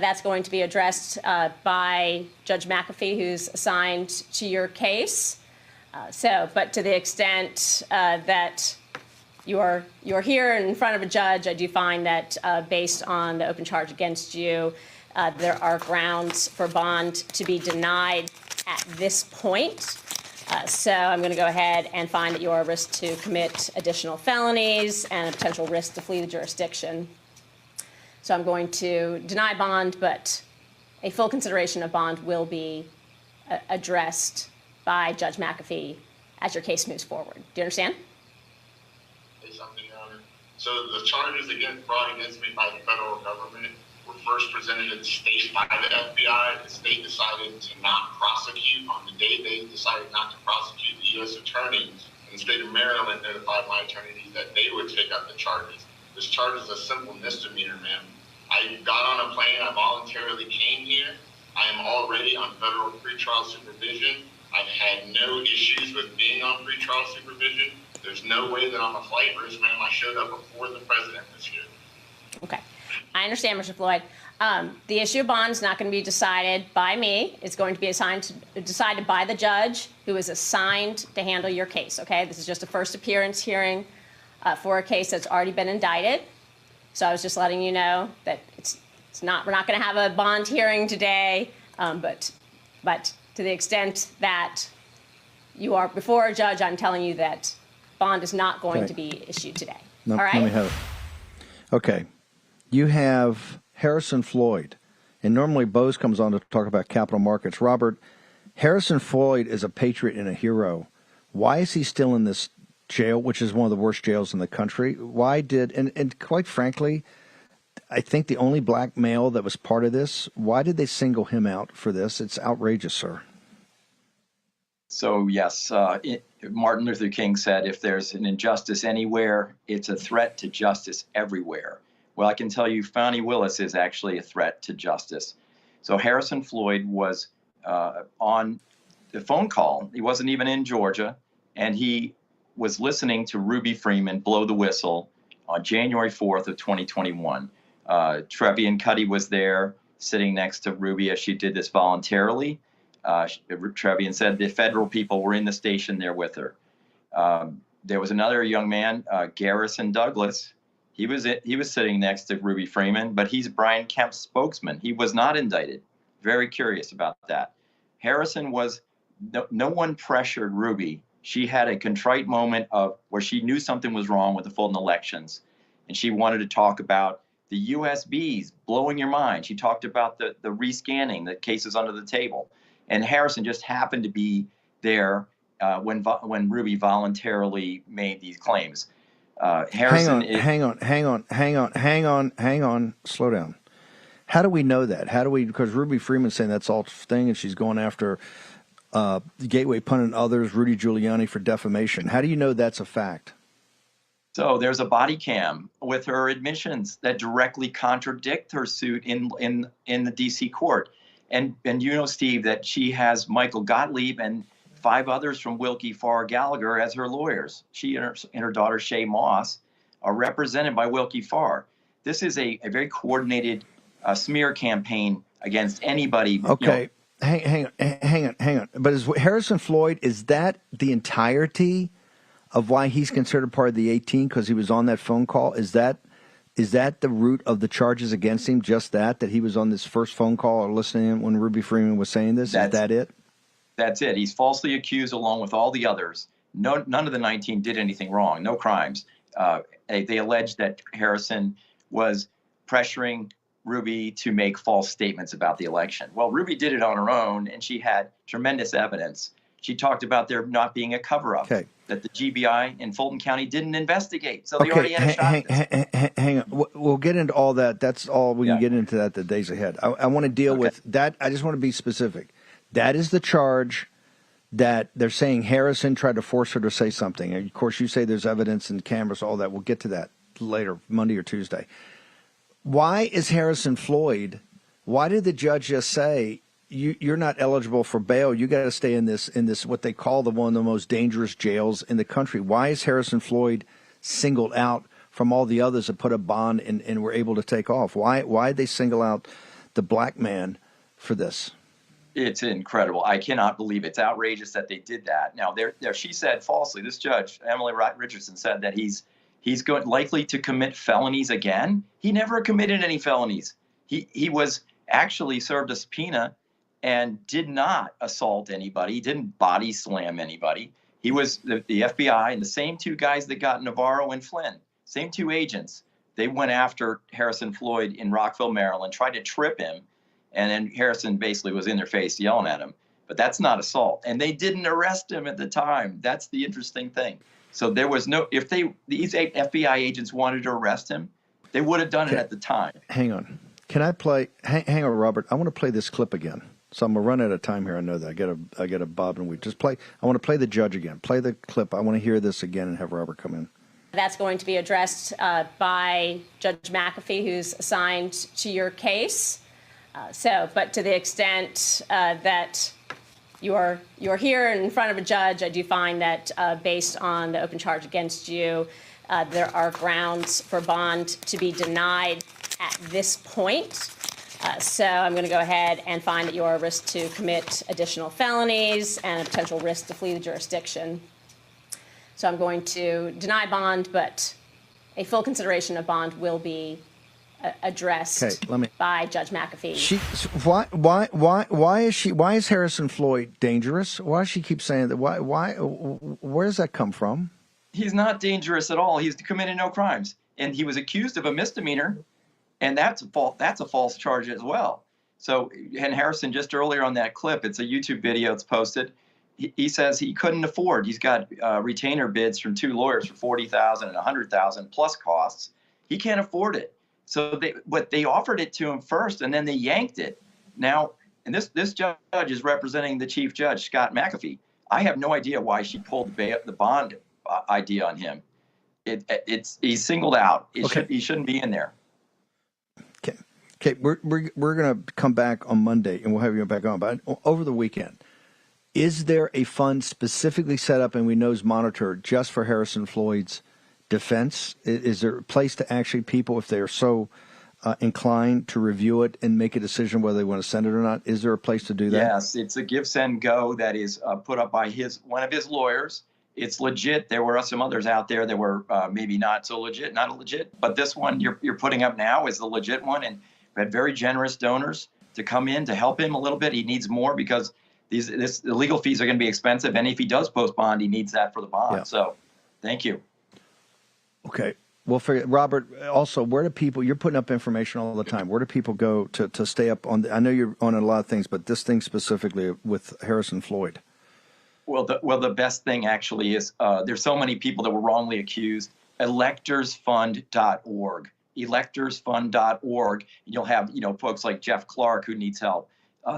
that's going to be addressed by Judge McAfee, who's assigned to your case. But to the extent that you're here in front of a judge, I do find that based on the open charge against you, there are grounds for bond to be denied at this point. So I'm going to go ahead and find that you are a risk to commit additional felonies and a potential risk to flee the jurisdiction. So I'm going to deny bond, but a full consideration of bond will be addressed by Judge McAfee as your case moves forward. Do you understand? Something, Your Honor. So the charges brought against me by the federal government were first presented to the state by the FBI. The state decided to not prosecute. On the day they decided not to prosecute, the U.S. attorney in the state of Maryland notified my attorneys that they would take up the charges. This charge is a simple misdemeanor, ma'am. I got on a plane. I voluntarily came here. I am already on federal pretrial supervision. I've had no issues with being on pretrial supervision. There's no way that I'm a flight risk, ma'am. I showed up before the president was here. Okay. I understand, Mr. Floyd. The issue of bond is not going to be decided by me. It's going to be decided by the judge who is assigned to handle your case, okay? This is just a first appearance hearing for a case that's already been indicted. So I was just letting you know that we're not going to have a bond hearing today, but to the extent that you are before a judge, I'm telling you that bond is not going to be issued today. No, all right? Let me have it. Okay. You have Harrison Floyd, and normally Bose comes on to talk about capital markets. Robert, Harrison Floyd is a patriot and a hero. Why is he still in this jail, which is one of the worst jails in the country? Why did, and quite frankly, I think the only black male that was part of this, why did they single him out for this? It's outrageous, sir. So, yes, Martin Luther King said, if there's an injustice anywhere, it's a threat to justice everywhere. Well, I can tell you Fani Willis is actually a threat to justice. So Harrison Floyd was on the phone call. He wasn't even in Georgia, and he was listening to Ruby Freeman blow the whistle on January 4th of 2021. Trevian Cuddy was there sitting next to Ruby as she did this voluntarily. Trevian said the federal people were in the station there with her. There was another young man, Garrison Douglas. He was sitting next to Ruby Freeman, but he's Brian Kemp's spokesman. He was not indicted. Very curious about that. Harrison was, no one pressured Ruby. She had a contrite moment where she knew something was wrong with the Fulton elections, and she wanted to talk about the USBs blowing your mind. She talked about the rescanning, the cases under the table. And Harrison just happened to be there when Ruby voluntarily made these claims. Harrison, hang on, slow down. How do we know that? Because Ruby Freeman's saying that's all thing, and she's going after Gateway Pundit and others, Rudy Giuliani, for defamation. How do you know that's a fact? So there's a body cam with her admissions that directly contradict her suit in the D.C. court. And you know, Steve, that she has Michael Gottlieb and 5 others from Wilkie Farr Gallagher as her lawyers. She and her daughter Shay Moss are represented by Wilkie Farr. This is a very coordinated smear campaign against anybody. Okay, hang on. But is Harrison Floyd, is that the entirety of why he's considered part of the 18? Because he was on that phone call. Is that the root of the charges against him? Just that he was on this first phone call or listening when Ruby Freeman was saying this? Is that it? That's it. He's falsely accused along with all the others. None of the 19 did anything wrong. No crimes. They alleged that Harrison was pressuring Ruby to make false statements about the election. Well, Ruby did it on her own, and she had tremendous evidence. She talked about there not being a cover-up, that the GBI in Fulton County didn't investigate. So they already had a shot. Hang on. We'll get into all that. That's all. We can get into that the days ahead. I want to deal with that. I just want to be specific. That is the charge that they're saying Harrison tried to force her to say something. And of course, you say there's evidence and cameras, all that. We'll get to that later, Monday or Tuesday. Why is Harrison Floyd, why did the judge just say, you're not eligible for bail, you got to stay in this what they call one of the most dangerous jails in the country? Why is Harrison Floyd singled out from all the others that put a bond and were able to take off? Why did they single out the black man for this? It's incredible. I cannot believe it's outrageous that they did that. Now, there, she said falsely. This judge, Emily Richardson, said that he's likely to commit felonies again. He never committed any felonies. He was actually served a subpoena and did not assault anybody. He didn't body slam anybody. He was the FBI, and the same two guys that got Navarro and Flynn, same two agents. They went after Harrison Floyd in Rockville, Maryland, tried to trip him, and then Harrison basically was in their face yelling at him. But that's not assault, and they didn't arrest him at the time. That's the interesting thing. So there was no, if these FBI agents wanted to arrest him, they would have done it at the time. Hang on. Can I play? Hang on, Robert. I want to play this clip again. So I'm gonna run out of time here. I know that. I got a bob and weave. Just play. I want to play the judge again. Play the clip. I want to hear this again and have Robert come in. That's going to be addressed by Judge McAfee, who's assigned to your case. But to the extent that you're here in front of a judge, I do find that based on the open charge against you, there are grounds for bond to be denied at this point. So I'm going to go ahead and find that you are a risk to commit additional felonies and a potential risk to flee the jurisdiction. So I'm going to deny bond, but a full consideration of bond will be addressed by Judge McAfee. Why is Harrison Floyd dangerous? Why does she keep saying that? Where does that come from? He's not dangerous at all. He's committed no crimes, and he was accused of a misdemeanor, and that's a false charge as well. So, and Harrison, just earlier on that clip, it's a YouTube video that's posted. He says he couldn't afford. He's got retainer bids from two lawyers for $40,000 and $100,000 plus costs. He can't afford it. So they offered it to him first, and then they yanked it. Now, and this judge is representing the chief judge, Scott McAfee. I have no idea why she pulled the bond idea on him. He's singled out. He shouldn't be in there. Okay. We're gonna come back on Monday, and we'll have you back on. But over the weekend, is there a fund specifically set up and we know is monitored just for Harrison Floyd's defense? Is there a place to actually people, if they are so inclined to review it and make a decision whether they want to send it or not? Is there a place to do that? Yes, it's a give, send, go that is put up by one of his lawyers. It's legit. There were some others out there that were maybe not so legit, not legit. But this one you're putting up now is the legit one. And we had very generous donors to come in to help him a little bit. He needs more because the legal fees are going to be expensive. And if he does post bond, he needs that for the bond. Yeah. So thank you. Okay. Well, Robert, also, where do people, you're putting up information all the time. Where do people go to stay up on, I know you're on a lot of things, but this thing specifically with Harrison Floyd? Well, the best thing actually is there's so many people that were wrongly accused. Electorsfund.org. Electorsfund.org. You'll have, folks like Jeff Clark who needs help.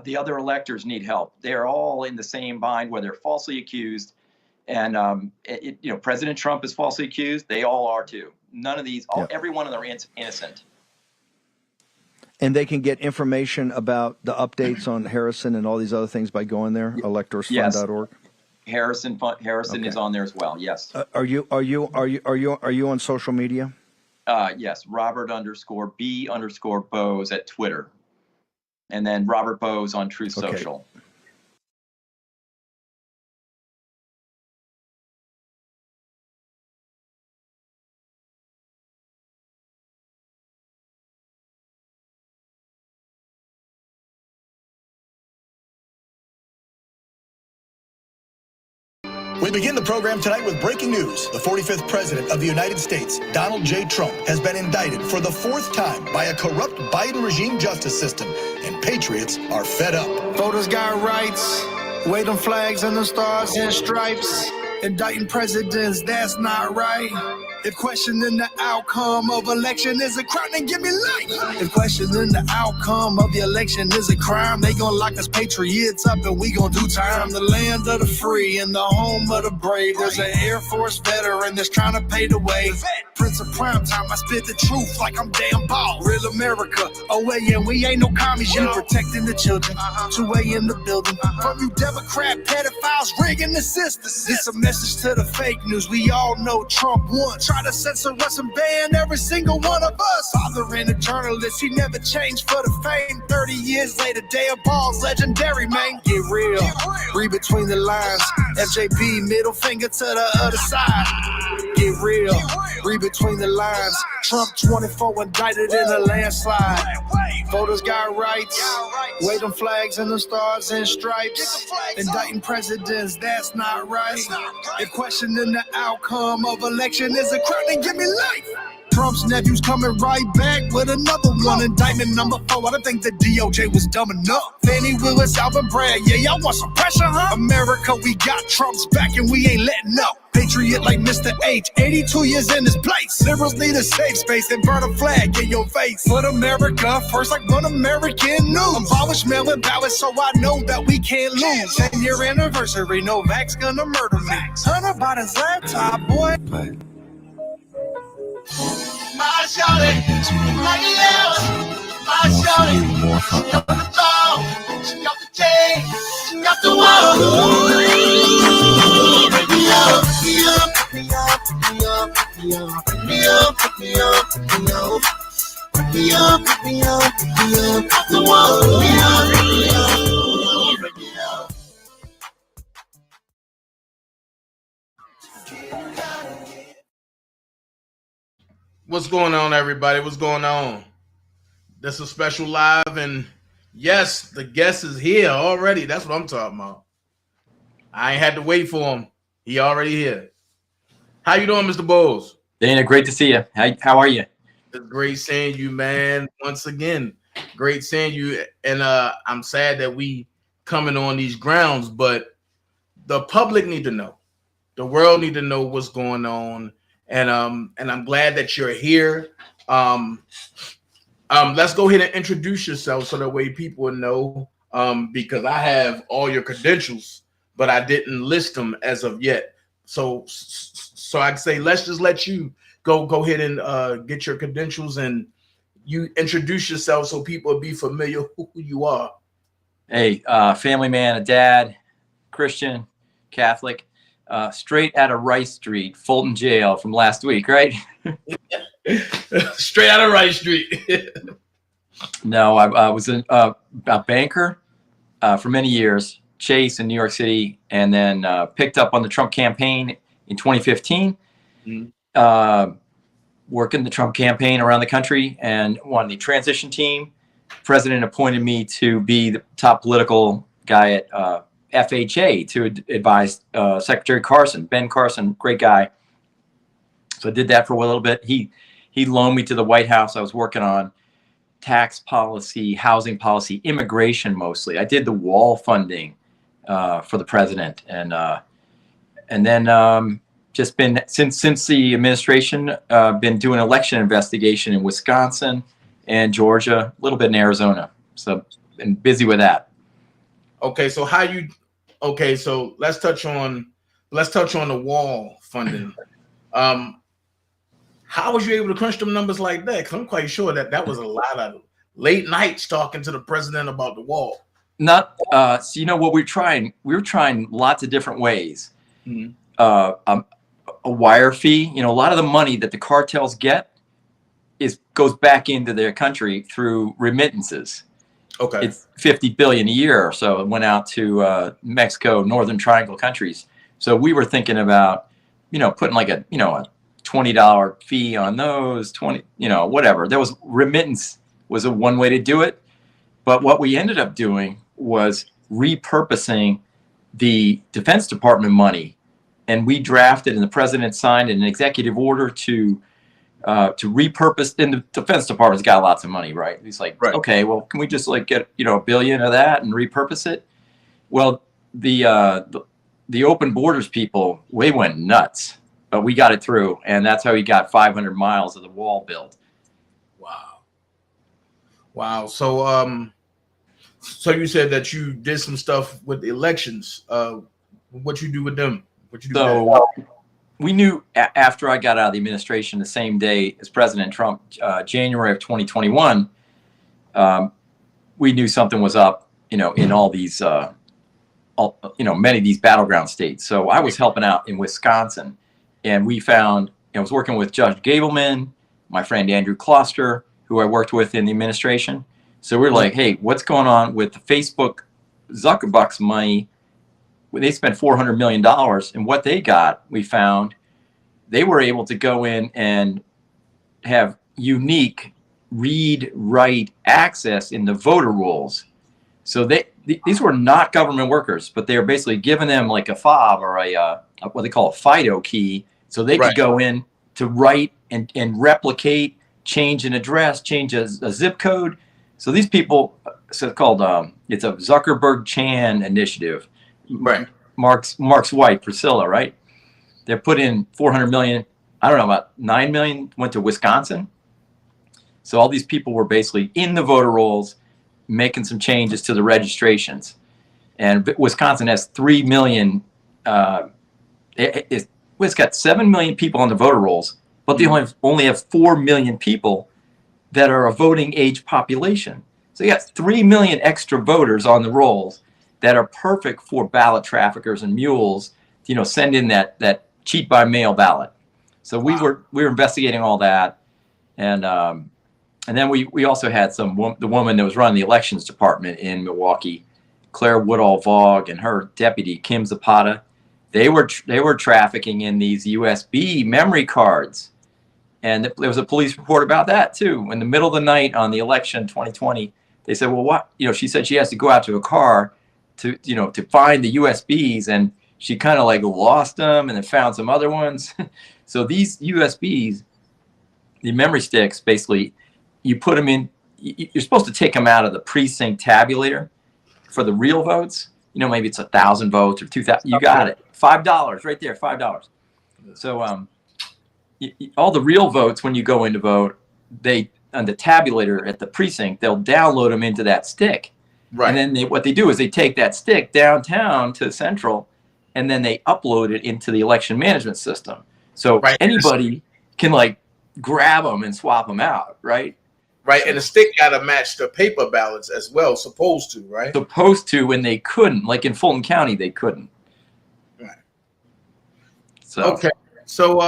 The other electors need help. They're all in the same bind where they're falsely accused. And, President Trump is falsely accused. They all are too. None of these, every one of them are innocent. And they can get information about the updates on Harrison and all these other things by going there, electorsfund.org. Harrison is on there as well. Yes. Are you on social media? Yes. Robert_B_Bose at Twitter, and then Robert Bose on Truth Social. We begin the program tonight with breaking news. The 45th President of the United States, Donald J. Trump, has been indicted for the 4th time by a corrupt Biden regime justice system, and patriots are fed up. Voters got rights, waving flags and the stars and stripes. Indicting presidents, that's not right. If questioning the outcome of election is a crime, then give me life. If questioning the outcome of the election is a crime, they gon' lock us patriots up and we gon' do time. The land of the free and the home of the brave. There's an Air Force veteran that's trying to pay the way. Prince of prime time, I spit the truth like I'm damn ball. Real America, and we ain't no commies, you protecting the children. 2A in the building. From you Democrat pedophiles rigging the system. This a message to the fake news. We all know Trump won. Try to censor us and ban every single one of us. brother and a journalist. He never changed for the fame. 30 years later, day of balls, legendary, man. Get real. Read between the lines. FJB, middle finger to the other side. Get real. Read between the lines. Trump 24 indicted in a landslide. Voters got rights. Wave them flags and the stars and stripes. Indicting presidents, that's not right. If questioning the outcome of election is a crime, then give me life. Trump's nephew's coming right back with another one. Indictment number 4. I don't think the DOJ was dumb enough. Fannie Willis, Alvin Bragg, yeah, y'all want some pressure, huh? America, we got Trump's back and we ain't letting up. Patriot like Mr. H, 82 years in this place. Liberals need a safe space and burn a flag in your face. Put America first like one American news. Abolish mail-in ballots so I know that we can't lose. 10-year anniversary, Novak's gonna murder me. Hunter Biden's laptop, boy. My shawty, my shawty, she got the ball, she got the chain, she got the wall. Pick me up, pick me up, pick me up, pick me up, pick me up, pick me up, pick me up, pick me up, pick me up, pick me up, off the wall. Pick me up, pick me up, pick me up. What's going on, everybody? What's going on? This is a special live, and yes, the guest is here already. That's what I'm talking about. I ain't had to wait for him. He already here. How you doing, Mr. Bowles? Dana, great to see you. How are you? It's great seeing you, man. Once again, great seeing you. And I'm sad that we coming on these grounds, but the public need to know. The world need to know what's going on. And I'm glad that you're here. Let's go ahead and introduce yourself so that way people will know. Because I have all your credentials, but I didn't list them as of yet. So I'd say let's just let you go ahead and get your credentials and you introduce yourself so people will be familiar who you are. Hey, family man, a dad, Christian, Catholic. Straight out of Rice Street, Fulton Jail from last week, right? Straight out of Rice Street. No, I was a banker for many years, Chase in New York City, and then picked up on the Trump campaign in 2015, working the Trump campaign around the country and won the transition team. President appointed me to be the top political guy at FHA to advise Secretary Carson, Ben Carson, great guy. So I did that for a little bit. He loaned me to the White House. I was working on tax policy, housing policy, immigration mostly. I did the wall funding for the president, and then just been since the administration been doing election investigation in Wisconsin and Georgia, a little bit in Arizona. So been busy with that. Okay, so let's touch on the wall funding. How was you able to crunch them numbers like that? Because I'm quite sure that was a lot of late nights talking to the president about the wall. Not so you know what we're trying lots of different ways. Mm-hmm. A wire fee, a lot of the money that the cartels get goes back into their country through remittances. Okay. It's $50 billion a year or so. It went out to Mexico, Northern Triangle countries. So we were thinking about, putting like a $20 fee on those, whatever. There was remittance was a one way to do it. But what we ended up doing was repurposing the Defense Department money. And we drafted, and the president signed an executive order to repurpose. And the Defense Department's got lots of money, right? He's like, right. Okay, well, can we just get $1 billion of that and repurpose it? Well, the open borders people, we went nuts, but we got it through, and that's how he got 500 miles of the wall built. Wow. So you said that you did some stuff with the elections. What you do with them? We knew after I got out of the administration the same day as President Trump, January of 2021, we knew something was up, in all these, many of these battleground states. So I was helping out in Wisconsin, and we found, I was working with Judge Gableman, my friend Andrew Kloster, who I worked with in the administration. So we're like, hey, what's going on with the Facebook Zuckerbucks money? They spent $400 million, and what they got, we found, they were able to go in and have unique read, write access in the voter rolls. So these were not government workers, but they were basically giving them like a fob or a what they call a FIDO key, so they could go in to write and replicate, change an address, change a zip code. So these people, so it's called it's a Zuckerberg-Chan initiative. Right. Mark's wife, Priscilla, right? They put in 400 million. I don't know, about 9 million went to Wisconsin. So all these people were basically in the voter rolls, making some changes to the registrations. And Wisconsin has 3 million. It's got 7 million people on the voter rolls, but they only have 4 million people that are a voting age population. So you got 3 million extra voters on the rolls that are perfect for ballot traffickers and mules, you know, send in that cheat by mail ballot. So we were investigating all that, and then we also had the woman that was running the elections department in Milwaukee, Claire Woodall-Vogg, and her deputy Kim Zapata. They were trafficking in these USB memory cards, and there was a police report about that too. In the middle of the night on the election 2020, they said, well, what? You know, she said she has to go out to a car to find the USBs, and she kind of like lost them and then found some other ones. So these USBs, the memory sticks, basically, you put them in, you're supposed to take them out of the precinct tabulator for the real votes. You know, maybe it's 1,000 votes or 2,000. You got it. $5 right there, $5. So all the real votes, when you go in to vote, they, on the tabulator at the precinct, they'll download them into that stick. Right. And then what they do is they take that stick downtown to Central, and then they upload it into the election management system. So anybody can like grab them and swap them out, right? Right, and the stick got to match the paper ballots as well, supposed to, right? Supposed to, when they couldn't. Like in Fulton County, they couldn't. Right. So okay, so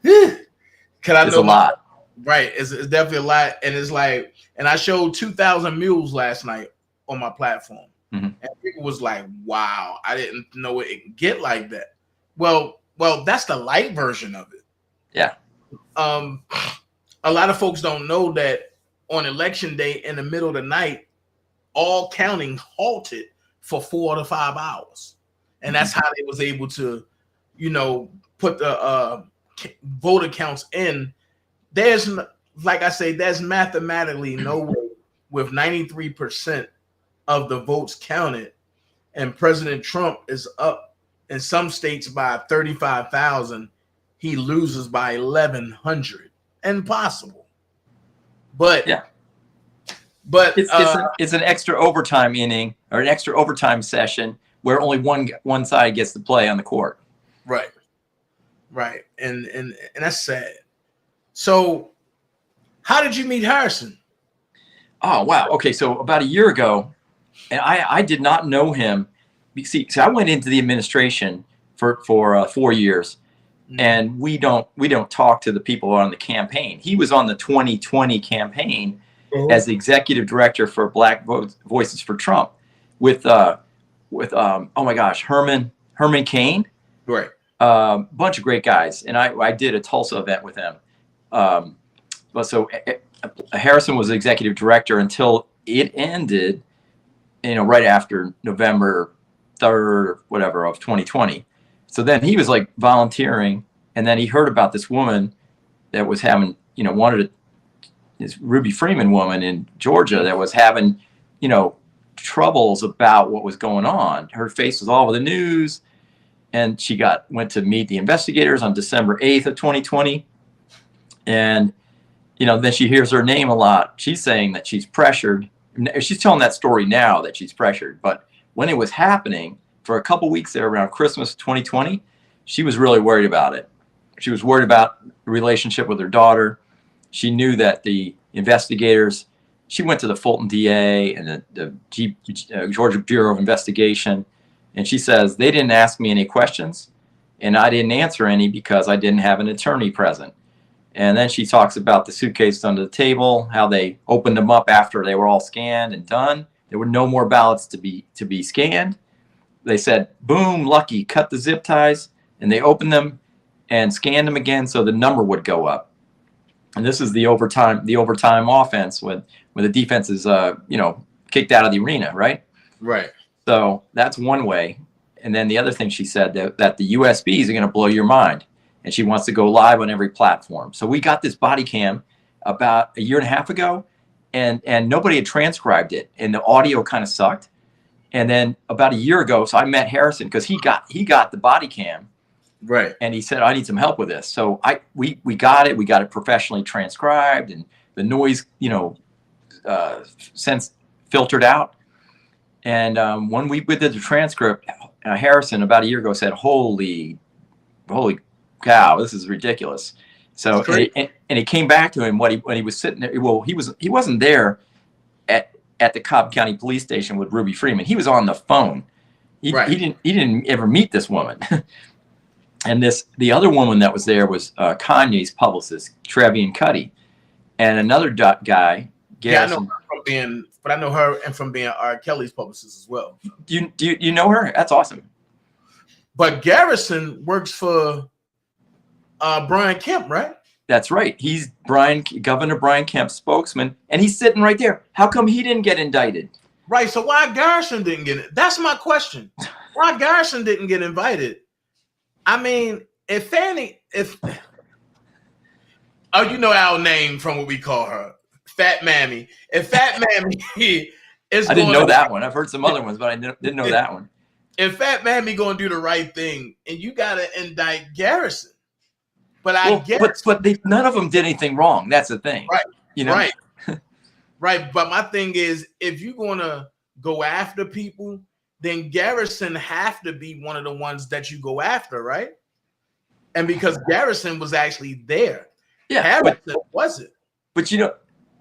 can I it's know a lot. Right, it's definitely a lot, and it's like, and I showed 2,000 mules last night on my platform, and people was like, "Wow, I didn't know it could get like that." Well, that's the light version of it. Yeah. A lot of folks don't know that on election day in the middle of the night, all counting halted for 4 to 5 hours, and that's how they was able to, you know, put the voter counts in. There's, like I say, there's mathematically no way with 93% of the votes counted, and President Trump is up in some states by 35,000. He loses by 1,100. Impossible. But yeah, but it's an extra overtime inning or an extra overtime session where only one side gets to play on the court. Right. And that's sad. So how did you meet Harrison? Oh, wow. Okay, so about a year ago, and I did not know him. See, I went into the administration for 4 years, and we don't talk to the people on the campaign. He was on the 2020 campaign as the executive director for Black Voices for Trump with oh my gosh, Herman Cain. Right. Bunch of great guys, and I did a Tulsa event with them. But so Harrison was the executive director until it ended, you know, right after November 3rd or whatever of 2020. So then he was like volunteering, and then he heard about this woman that was having, you know, this Ruby Freeman woman in Georgia that was having, you know, troubles about what was going on. Her face was all over the news, and she went to meet the investigators on December 8th of 2020. And, you know, then she hears her name a lot. She's saying that she's pressured. She's telling that story now that she's pressured, but when it was happening for a couple weeks there around Christmas 2020, she was really worried about it. She was worried about the relationship with her daughter. She knew that the investigators, she went to the Fulton DA and the Georgia Bureau of Investigation, and she says, they didn't ask me any questions, and I didn't answer any because I didn't have an attorney present. And then she talks about the suitcases under the table, how they opened them up after they were all scanned and done. There were no more ballots to be scanned. They said, boom, lucky, cut the zip ties, and they opened them and scanned them again so the number would go up. And this is the overtime offense when the defense is kicked out of the arena, right? Right. So that's one way. And then the other thing she said that the USBs are going to blow your mind, and she wants to go live on every platform. So we got this body cam about a year and a half ago, and nobody had transcribed it, and the audio kind of sucked. And then about a year ago, so I met Harrison because he got the body cam. Right. And he said, I need some help with this. So we got it professionally transcribed, and the noise, sense filtered out. And when we did the transcript, Harrison about a year ago said, holy cow, this is ridiculous. So, and it came back to him when he was sitting there. Well, he wasn't there at the Cobb County Police Station with Ruby Freeman. He was on the phone. He didn't ever meet this woman. And the other woman that was there was Kanye's publicist, Trevian Cuddy, and another guy, Garrison. Yeah, I know her I know her and from being R. Kelly's publicist as well. Do you know her? That's awesome. But Garrison works for Brian Kemp, right? That's right. He's Governor Brian Kemp's spokesman, and he's sitting right there. How come he didn't get indicted? Right. So why Garrison didn't get it? That's my question. Why Garrison didn't get invited? I mean, if you know our name from what we call her, Fat Mammy. If Fat Mammy is, I didn't know that one. I've heard some other ones, but I didn't know that one. If Fat Mammy gonna do the right thing, and you gotta indict Garrison, but I guess, but none of them did anything wrong. That's the thing, right? Right, right. But my thing is, if you're gonna go after people, then Garrison have to be one of the ones that you go after, right? And because Garrison was actually there, Harrison wasn't. But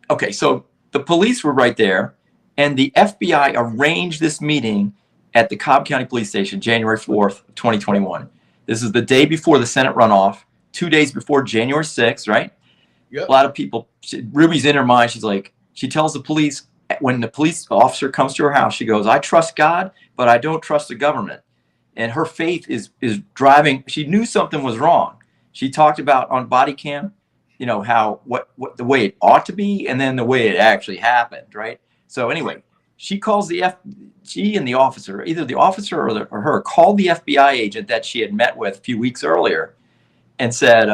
okay, so the police were right there, and the FBI arranged this meeting at the Cobb County Police Station, January 4th, 2021. This is the day before the Senate runoff, 2 days before January 6th, right? Yep. A lot of people, Ruby's in her mind, she tells the police, when the police officer comes to her house, she goes, I trust God, but I don't trust the government. And her faith is driving. She knew something was wrong. She talked about on body cam, how what the way it ought to be, and then the way it actually happened, right? So anyway, she calls she and the officer, either the officer or her, called the FBI agent that she had met with a few weeks earlier, and said,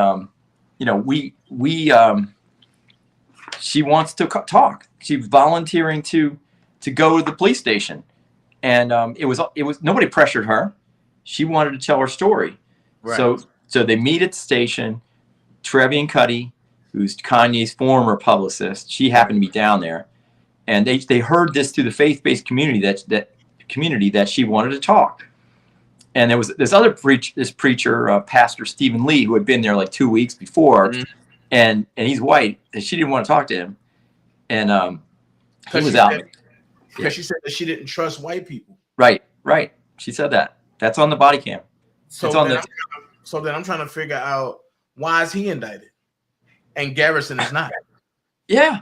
she wants to talk. She's volunteering to go to the police station, and it was nobody pressured her. She wanted to tell her story. Right. So they meet at the station. Trevian Cuddy, who's Kanye's former publicist, she happened to be down there, and they heard this through the faith-based community that she wanted to talk. And there was this other preacher, Pastor Stephen Lee, who had been there like 2 weeks before, and he's white, and she didn't want to talk to him, and he was out because she said that she didn't trust white people. Right. She said that. That's on the body cam. So then I'm trying to figure out, why is he indicted and Garrison is not? Yeah,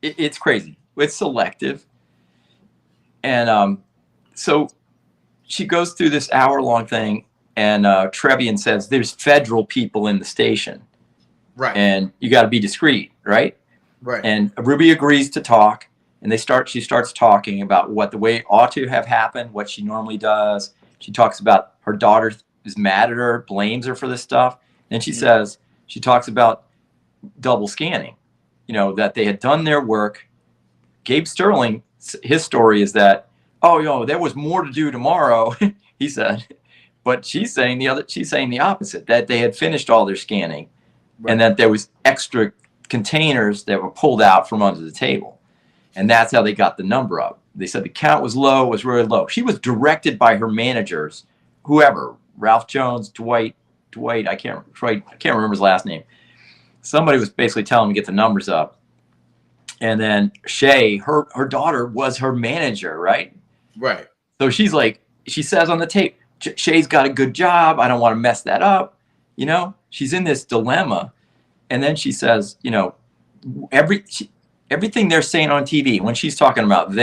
it's crazy. It's selective. And so she goes through this hour-long thing, and Trevian says there's federal people in the station. Right. And you got to be discreet, right? Right. And Ruby agrees to talk, and she starts talking about what the way it ought to have happened, what she normally does. She talks about her daughter is mad at her, blames her for this stuff. And she talks about double scanning, that they had done their work. Gabe Sterling, his story is that, there was more to do tomorrow, he said. But she's saying the opposite, that they had finished all their scanning, and that there was extra containers that were pulled out from under the table. And that's how they got the number up. They said the count was really low. She was directed by her managers, whoever, Ralph Jones, Dwight, I can't remember his last name. Somebody was basically telling him to get the numbers up. And then Shay, her daughter, was her manager, right? Right. So she's like, she says on the tape, Shay's got a good job. I don't want to mess that up. She's in this dilemma. And then she says, you know, everything they're saying on TV, when she's talking about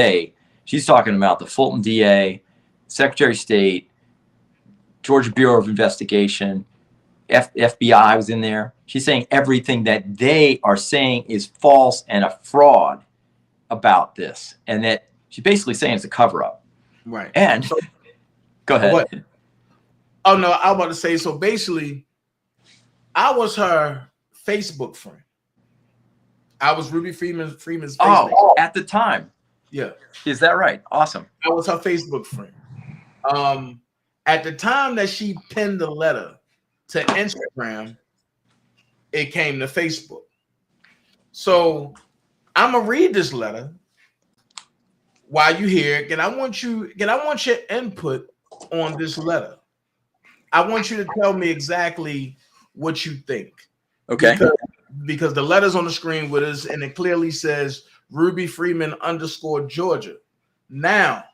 she's talking about the Fulton DA, Secretary of State, Georgia Bureau of Investigation, FBI was in there. She's saying everything that they are saying is false and a fraud about this, and that she's basically saying it's a cover-up. Right. And so, go ahead. What? Oh no, I was about to say. So basically, I was her Facebook friend. I was Ruby Freeman's Facebook. Oh, at the time. Yeah. Is that right? Awesome. I was her Facebook friend. At the time that she penned the letter to Instagram, it came to Facebook. So I'm gonna read this letter while you hear it, and I want your input on this letter. I want you to tell me exactly what you think. Okay. Because the letter's on the screen with us, and it clearly says Ruby Freeman _ Georgia. Now,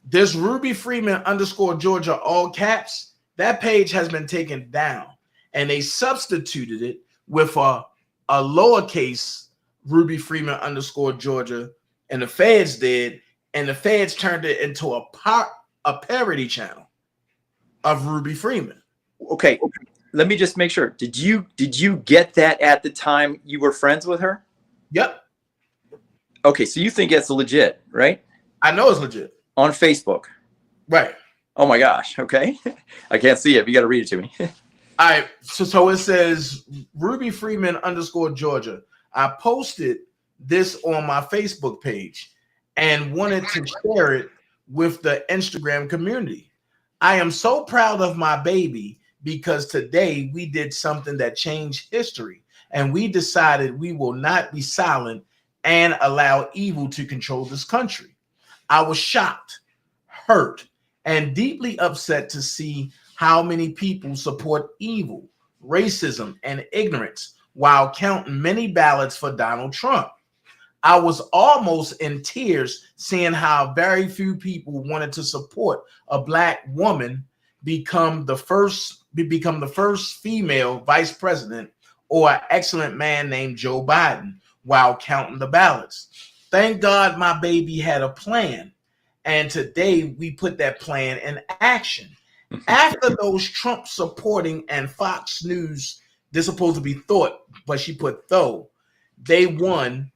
this Ruby Freeman _ Georgia, all caps, that page has been taken down, and they substituted it with a lowercase Ruby Freeman _ Georgia, and the feds did, and the feds turned it into a parody channel of Ruby Freeman. Okay, let me just make sure. Did you get that at the time you were friends with her? Yep. Okay, so you think it's legit, right? I know it's legit. On Facebook. Right. Oh my gosh. Okay. I can't see it. You got to read it to me. All right. So it says Ruby Freeman _ Georgia. I posted this on my Facebook page and wanted to share it with the Instagram community. I am so proud of my baby because today we did something that changed history, and we decided we will not be silent and allow evil to control this country. I was shocked, hurt, and deeply upset to see how many people support evil, racism, and ignorance while counting many ballots for Donald Trump. I was almost in tears seeing how very few people wanted to support a Black woman become the first female vice president, or an excellent man named Joe Biden, while counting the ballots. Thank God my baby had a plan, and today we put that plan in action. After those Trump supporting and Fox News, they're supposed to be thought, but she put though, they won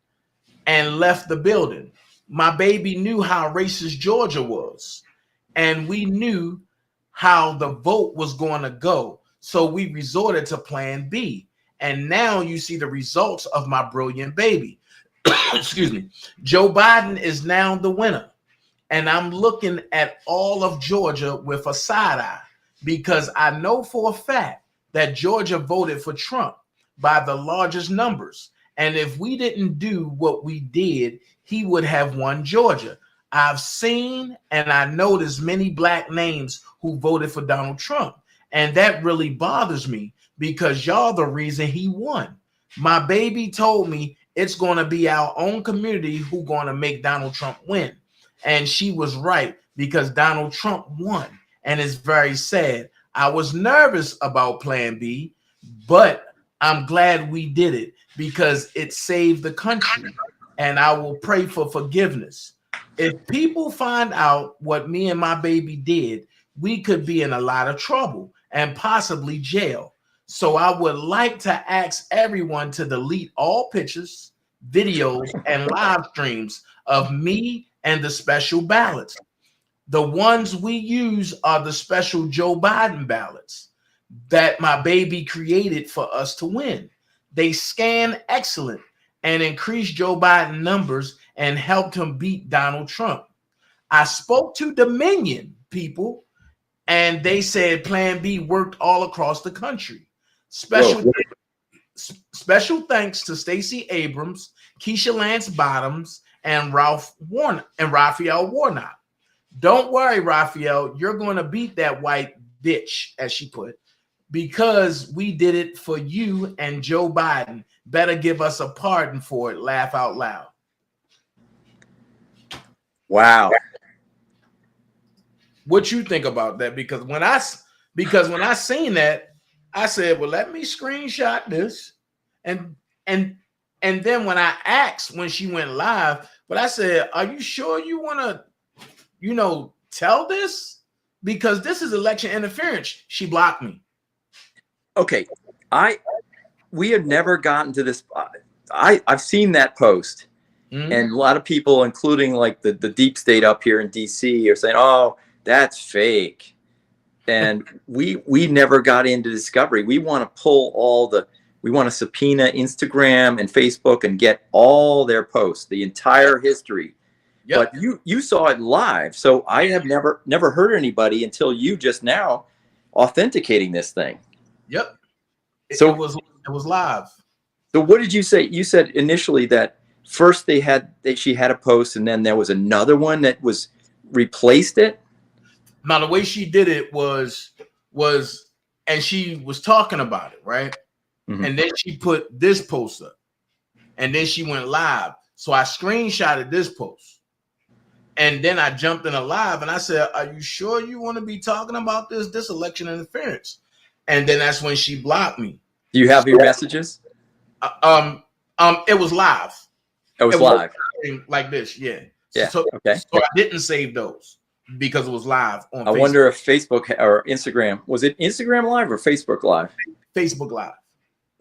and left the building. My baby knew how racist Georgia was, and we knew how the vote was going to go. So we resorted to plan B. And now you see the results of my brilliant baby. Excuse me. Joe Biden is now the winner. And I'm looking at all of Georgia with a side eye, because I know for a fact that Georgia voted for Trump by the largest numbers. And if we didn't do what we did, he would have won Georgia. I've seen and I noticed many Black names who voted for Donald Trump. And that really bothers me, because y'all the reason he won. My baby told me it's going to be our own community who going to make Donald Trump win. And she was right, because Donald Trump won. And it's very sad. I was nervous about plan B, but I'm glad we did it, because it saved the country. And I will pray for forgiveness. If people find out what me and my baby did, we could be in a lot of trouble and possibly jail. So I would like to ask everyone to delete all pictures, videos, and live streams of me and the special ballots. The ones we use are the special Joe Biden ballots that my baby created for us to win. They scan excellent and increased Joe Biden numbers and helped him beat Donald Trump. I spoke to Dominion people, and they said Plan B worked all across the country. Special thanks to Stacey Abrams, Keisha Lance Bottoms, and Raphael Warnock. Don't worry, Raphael, you're going to beat that white bitch, as she put, because we did it for you and Joe Biden. Better give us a pardon for it. Laugh out loud. Wow. What you think about that? Because when I seen that, I said, well, let me screenshot this And then when I asked when she went live, but I said, "Are you sure you want to, tell this? Because this is election interference." She blocked me. Okay, we have never gotten to this. I've seen that post, and a lot of people, including like the deep state up here in DC, are saying, "Oh, that's fake." And we never got into discovery. We want to pull we want to subpoena Instagram and Facebook and get all their posts, the entire history. Yep. But you saw it live, so I have never heard anybody until you just now authenticating this thing. Yep. So it was live. So what did you say? You said initially that first she had a post, and then there was another one that replaced it. Now the way she did it was, and she was talking about it, right? Mm-hmm. And then she put this post up, and then she went live. So I screenshotted this post, and then I jumped in a live, and I said, "Are you sure you want to be talking about this election interference?" And then that's when she blocked me. Do you have your messages? It was live. It was live, like this, yeah. Yeah. So I didn't save those because it was live on Facebook. I wonder if Facebook or Instagram, was it Instagram Live or Facebook Live? Facebook Live.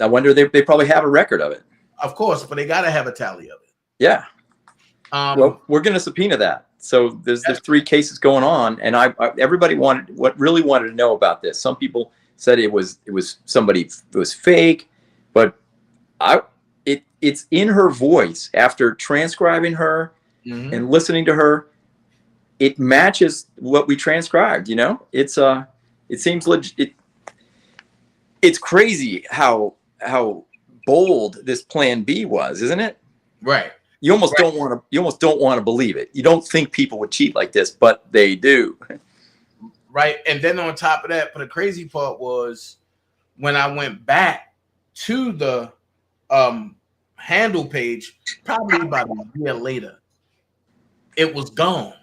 I wonder they probably have a record of it. Of course, but they got to have a tally of it. Yeah. Well, we're going to subpoena that. So there's 3 cases going on, and everybody really wanted to know about this. Some people said it was fake, but it's in her voice. After transcribing her and listening to her, it matches what we transcribed. It seems legit. It's crazy how bold this Plan B was, isn't it? Right. You almost don't want to believe it. You don't think people would cheat like this, but they do. Right. And then on top of that, but the crazy part was when I went back to the handle page, probably about a year later, it was gone.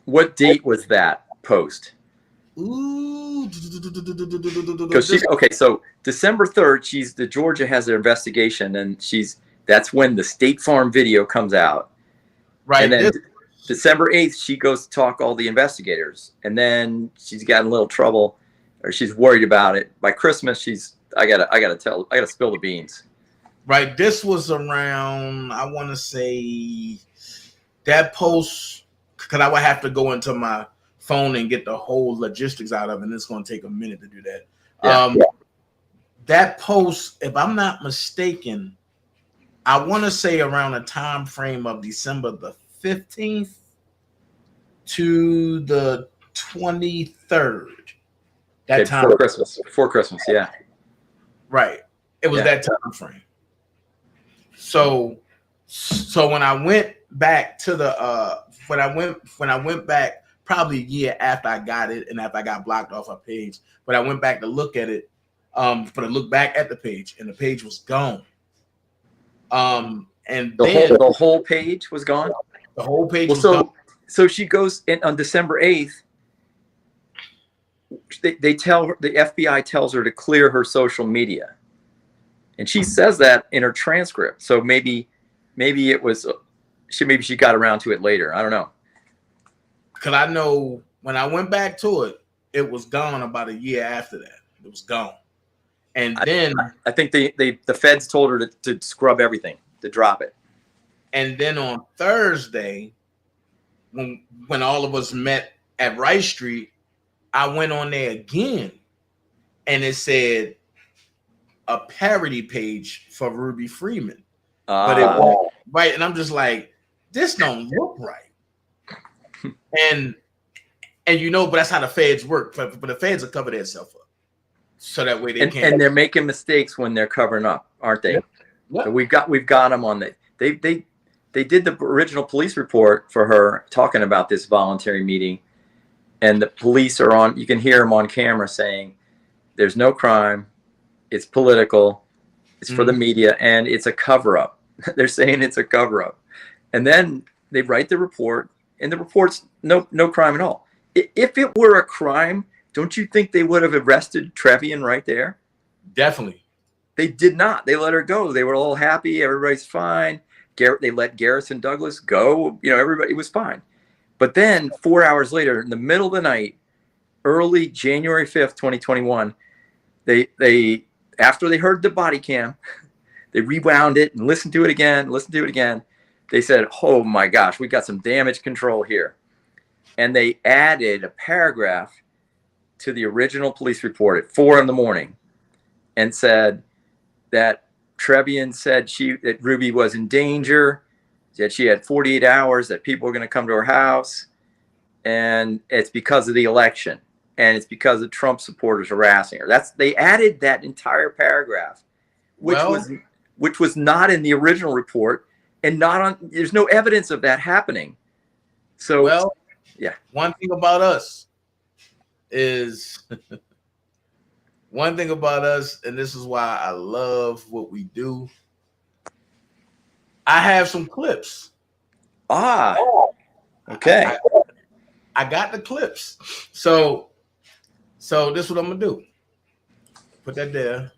What date was that post? Ooh. So December 3rd, Georgia has their investigation, and that's when the State Farm video comes out. Right. And then December 8th, she goes to talk all the investigators, and then she's got in a little trouble, or she's worried about it. By Christmas, I gotta spill the beans. Right. This was around, I want to say, that post, because I would have to go into my phone and get the whole logistics out of it, and it's going to take a minute to do that. Yeah. That post, if I'm not mistaken, I want to say around a time frame of December the 15th to the 23rd. That time before Christmas, yeah. Right. It was that time frame. So when I went back to the when I went back probably a year after I got it and after I got blocked off her page, but I went back to look at it, but I looked back at the page and the page was gone. And the whole page was gone. The whole page was gone. So she goes in on December 8th. They tell her, the FBI tells her to clear her social media, and she says that in her transcript. So maybe it was she got around to it later. I don't know. Because I know when I went back to it, it was gone about a year after that. It was gone. And then I think the feds told her to scrub everything, to drop it. And then on Thursday, when all of us met at Rice Street, I went on there again, and it said a parody page for Ruby Freeman. But it was right, and I'm just like, this don't look right. and but that's how the feds work. But the feds will cover themselves up, so that way they can't. And they're making mistakes when they're covering up, aren't they? Yep. Yep. So we've got them on the. They did the original police report for her talking about this voluntary meeting, and the police are on. You can hear them on camera saying, "There's no crime. It's political. It's for the media, and it's a cover-up." They're saying it's a cover-up, and then they write the report, and the report's no crime at all. If it were a crime, don't you think they would have arrested Trevian right there? Definitely. They did not. They let her go. They were all happy. Everybody's fine. They let Garrison Douglas go. You know, everybody was fine. But then 4 hours later, in the middle of the night, early January 5th, 2021, they after they heard the body cam, they rewound it and listened to it again. They said, oh my gosh, we got some damage control here. And they added a paragraph to the original police report at 4 a.m. and said that Trevian said that Ruby was in danger, that she had 48 hours, that people were going to come to her house. And it's because of the election. And it's because of Trump supporters harassing her. They added that entire paragraph, which was not in the original report, and there's no evidence of that happening. So, yeah. One thing about us, and this is why I love what we do. I have some clips. Okay. I got the clips. So this is what I'm gonna do. Put that there.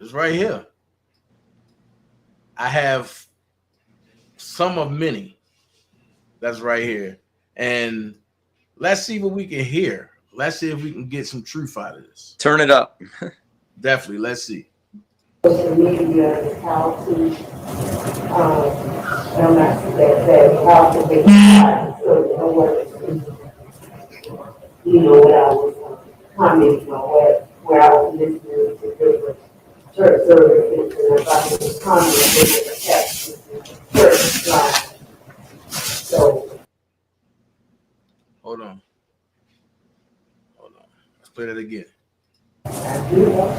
It's right here. I have some of many. That's right here. And let's see what we can hear. Let's see if we can get some truth out of this. Turn it up. Definitely. Let's see. Social media is how to, I'm not saying how to make it so you know what I was commenting on, where I was listening to different church services, and if I was commenting on church line. So. Hold on. Let's play that again. I do that.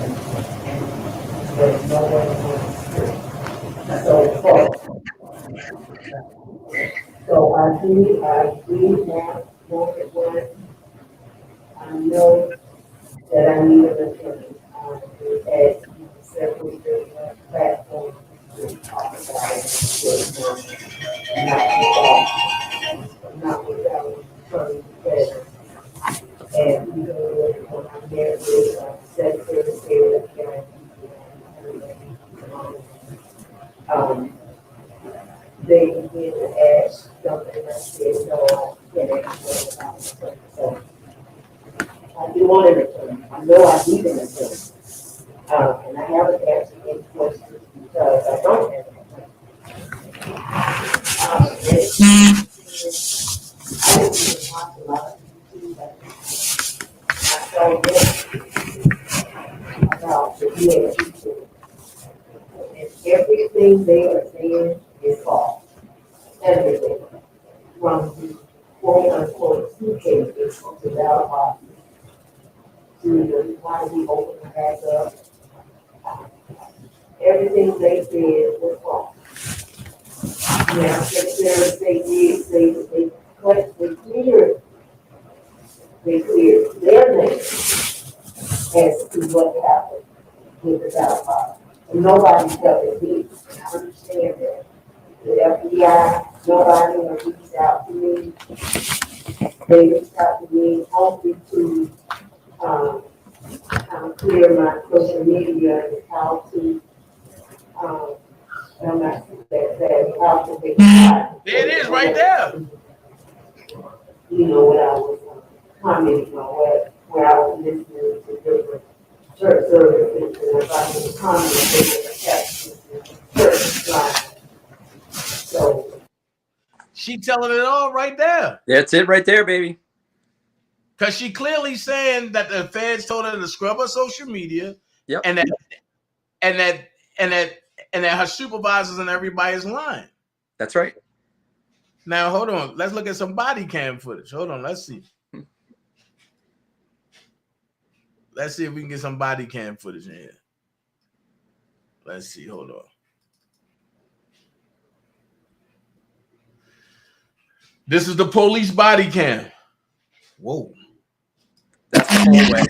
There's no way to so I do want it when I know that I need an attorney to ask you several different platforms to talk about it. Not without an attorney present. And even when I'm there with Secretary of State, they begin to ask something and I said, no, I can't answer about it. So I do want an attorney. I know I need an attorney. And I haven't answered any questions because I don't have an attorney. I didn't even watch a lot of YouTube. I saw this about the DA. And everything they are saying is false. Everything. From the quote unquote suitcases to the outbox to the why we open the back up. Everything they said was false. Now, they did say that they cleared their name as to what happened with the outbox. And nobody felt it did. I understand that. The FBI, nobody reached out to me. They reached out to me only to clear my social media and how to I'm not how to make there it is right there. You know what I was commenting on, where I was listening to different church services, and if I was commenting on church line. So she telling it all right there. That's it right there, baby. Because she clearly saying that the feds told her to scrub her social media, yep. and that her supervisors and everybody's lying. That's right. Now hold on, let's look at some body cam footage. Hold on, let's see. Let's see if we can get some body cam footage in here. Let's see. Hold on. This is the police body cam. Whoa. That's the hallway.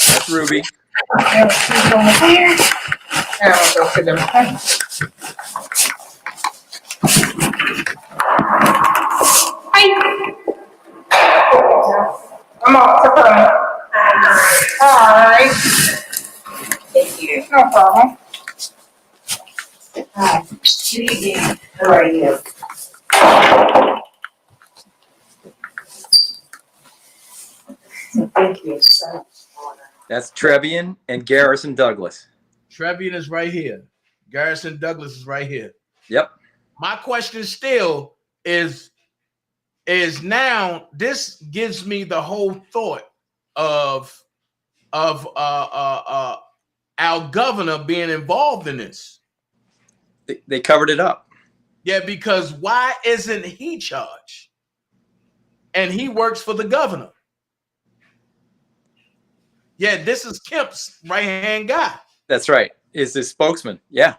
That's Ruby. And I'll go to them. I'm off to her. Alright. Thank you. No problem. Hi. Good evening. How are you? Thank you so much. That's Trevian and Garrison Douglas. Trevian is right here. Garrison Douglas is right here. Yep. My question still is now this gives me the whole thought of our governor being involved in this. They covered it up. Yeah, because why isn't he charged? And he works for the governor. Yeah, this is Kemp's right-hand guy. That's right. Is his spokesman. Yeah.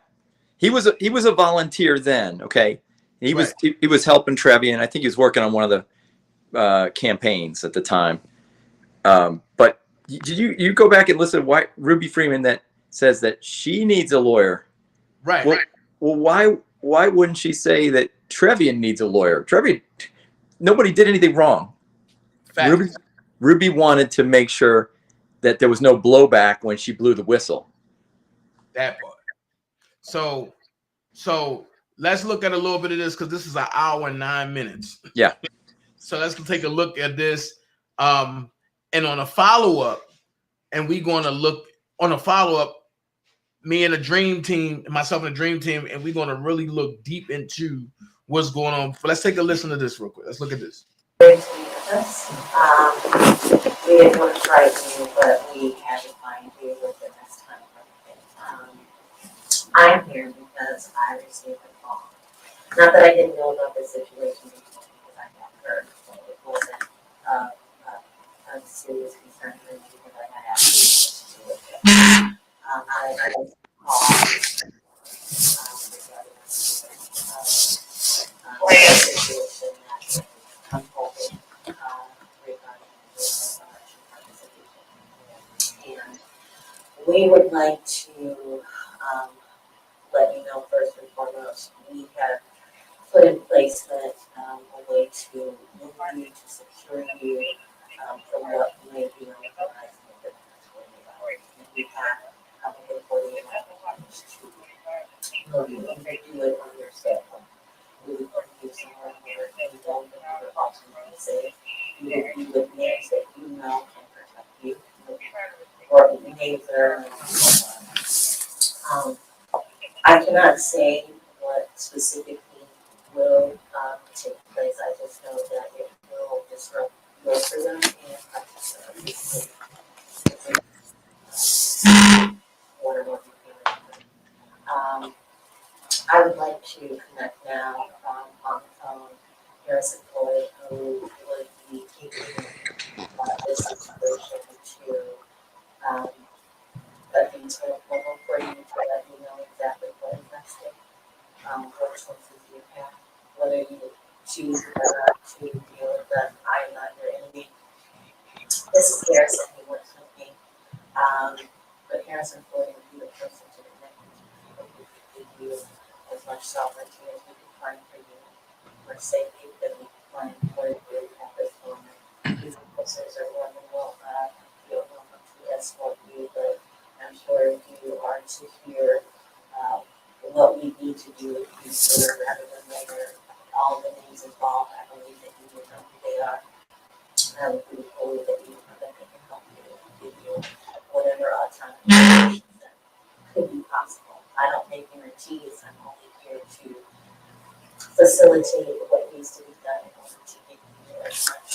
He was a volunteer then, okay? He was helping Trevian. I think he was working on one of the campaigns at the time. But did you go back and listen to why Ruby Freeman that says that she needs a lawyer? Right. Well, why wouldn't she say that Trevian needs a lawyer? Trevian, nobody did anything wrong. Ruby wanted to make sure that there was no blowback when she blew the whistle. That part. So let's look at a little bit of this because this is an hour and 9 minutes. Yeah. So let's take a look at this. And on a follow-up, and we're going to look on a follow-up, me and the dream team, myself and the dream team, and we're going to really look deep into what's going on. But let's take a listen to this real quick. Let's look at this. We didn't want to try you, but we had to find you with the next time. I'm here because I received a call. Not that I didn't know about the situation before, because I got hurt, so it wasn't a serious concern for me because I had asked to do with it. I was called regarding a situation that unfolded regarding the election participation. And we would like to let you know first and foremost, we have put in place that a way to move you, to secure you from what may be on the horizon of the next 48 hours. And we have within 48 hours to move you, and they do it on your schedule. We would put you somewhere where you don't have the opportunity to say, you would be with names that you know can protect you, or names that are I cannot say what specifically will take place. I just know that it will disrupt your freedom and I would like to connect now on the phone Harrison Floyd, who would be taking this situation to a detailed level for you to let you know exactly what invested, what choices you have, whether you choose to deal with that I am not your enemy. This is Harrison, he works with me, but Harrison Floyd would be the person to connect with you, to give you as much sovereignty as we can find for you, for safety that we can find for you at this moment. These officers are more than welcome to escort you, but I'm sure you are to hear what we need to do sooner rather than later. All the names involved, I believe that you will know who they are. I would be believe that you know that they can help you, give you whatever autonomy that could be possible. I don't make guarantees. I'm only here to facilitate what needs to be done in order to give you as much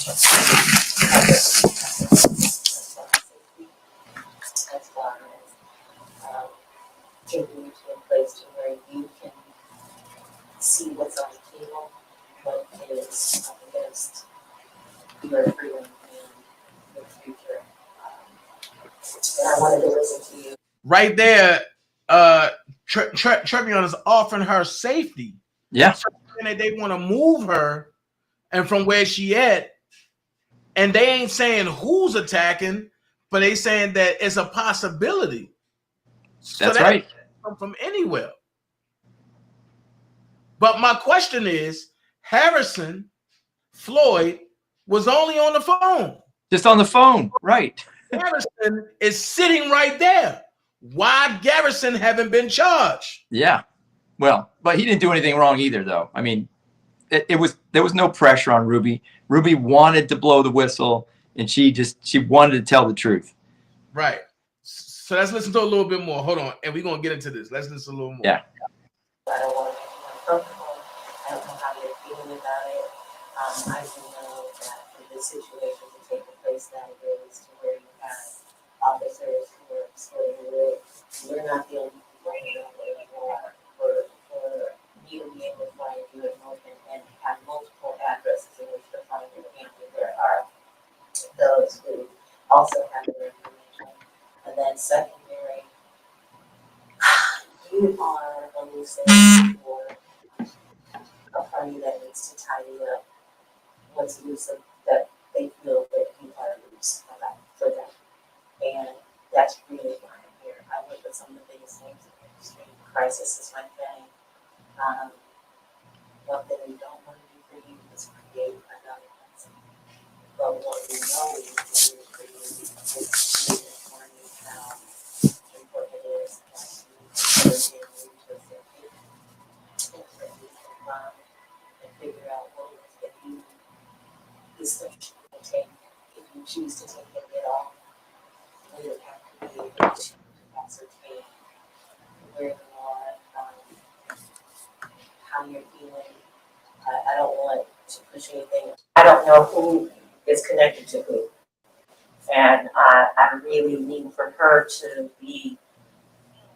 as far as taking you to a place to where you can see what's on the table, what is up against your freedom and your future. And I wanted to listen to you. Right there, Trevian is offering her safety. Yeah. And they want to move her and from where she at, and they ain't saying who's attacking, but they saying that it's a possibility. That's right. come from anywhere. But my question is, Harrison, Floyd was only on the phone. Just on the phone, right? Garrison is sitting right there. Why Garrison haven't been charged? Yeah. Well, but he didn't do anything wrong either, though. I mean, there was no pressure on Ruby. Ruby wanted to blow the whistle, and she wanted to tell the truth. Right. So let's listen to a little bit more. Hold on, and we're gonna get into this. Let's listen a little more. Yeah. I don't want to get uncomfortable. I don't know how you're feeling about it. I do know that for this situation to take the place that it is, to where you have officers who are splitting the wood, you're not the only people who know where you are. For you to be able to find you and have multiple addresses in which to find your family, there are those who also have their information. And then secondary, you are a loose end for a party that needs to tidy up what's loose that they feel that you are loose about for them. And that's really why I'm here. I work with some of the biggest names in the industry. Crisis is my thing. One thing we don't want to do for you is create another person. But what we know we need to do for you is inform you how important it is that you understand you to and that you can find and figure out what it is that you essentially take if you choose to take it at all. We would have to be able to ascertain where you are, how you're feeling. I don't want to push anything. I don't know who is connected to who. And I really need for her to be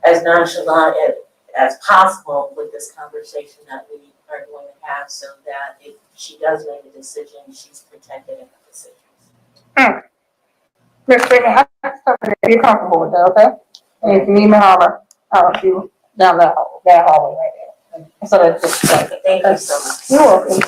as nonchalant as possible with this conversation that we are going to have, so that if she does make a decision, she's protected in her decisions. Miss Brittany, if you're comfortable with that, okay? And if you need me, I'll do down that hallway right there. So that's just Thank you so much. You're welcome.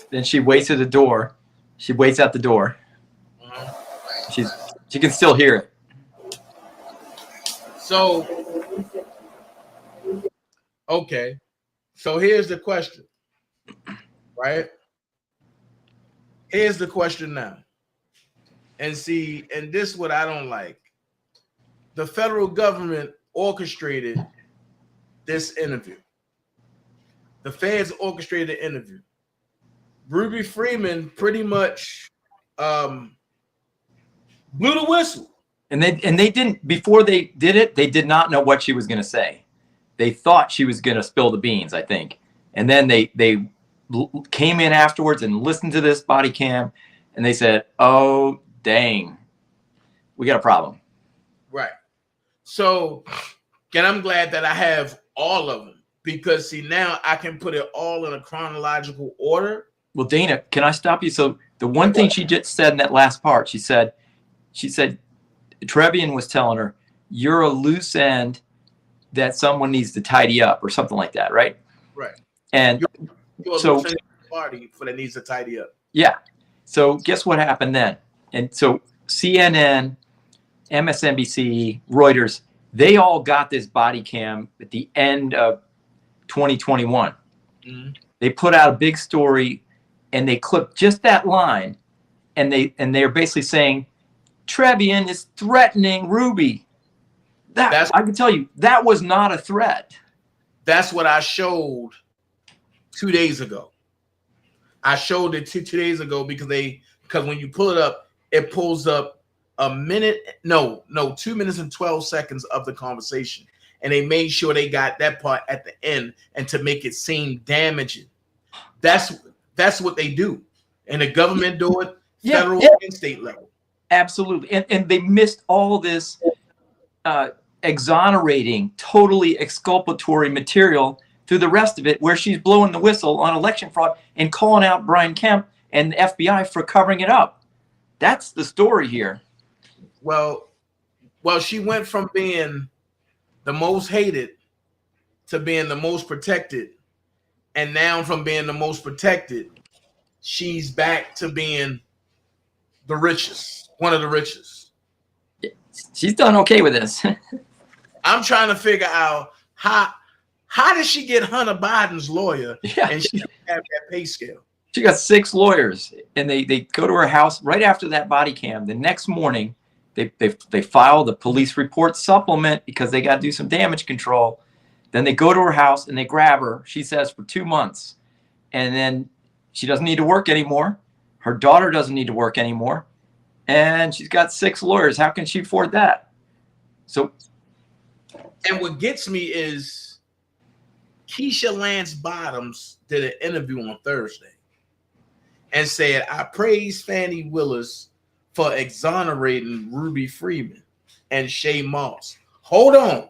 Then she waits at the door. She waits at the door. She can still hear it. So, okay. So here's the question, right? Here's the question now. And see, and this is what I don't like. The federal government orchestrated this interview. The feds orchestrated the interview. Ruby Freeman pretty much blew the whistle. And they didn't, before they did it, they did not know what she was going to say. They thought she was going to spill the beans, I think. And then they came in afterwards and listened to this body cam, and they said, oh, dang, we got a problem. Right. So, and I'm glad that I have all of them, because see, now I can put it all in a chronological order. Well, Dana, can I stop you? So the one thing she just said in that last part, she said Trevian was telling her, you're a loose end that someone needs to tidy up or something like that, right? Right. And you're so a loose end party for that needs to tidy up. Yeah. So guess what happened then? And so CNN, MSNBC, Reuters, they all got this body cam at the end of 2021. Mm-hmm. They put out a big story and they clipped just that line, and they're basically saying Trevian is threatening Ruby. I can tell you that was not a threat. That's what I showed 2 days ago. I showed it two days ago because when you pull it up, it pulls up 2 minutes and 12 seconds of the conversation. And they made sure they got that part at the end, and to make it seem damaging. That's what they do. And the government do it federal and state level. Absolutely. And they missed all this exonerating, totally exculpatory material through the rest of it, where she's blowing the whistle on election fraud and calling out Brian Kemp and the FBI for covering it up. That's the story here. Well, she went from being the most hated to being the most protected. And now from being the most protected, she's back to being the richest, one of the richest. She's done okay with this. I'm trying to figure out how did she get Hunter Biden's lawyer and she don't have that pay scale? She got 6 lawyers, and they go to her house right after that body cam. The next morning, they file the police report supplement because they got to do some damage control. Then they go to her house and they grab her, she says, for 2 months. And then she doesn't need to work anymore. Her daughter doesn't need to work anymore. And she's got 6 lawyers. How can she afford that? So, and what gets me is Keisha Lance Bottoms did an interview on Thursday and said, I praise Fannie Willis for exonerating Ruby Freeman and Shay Moss. Hold on.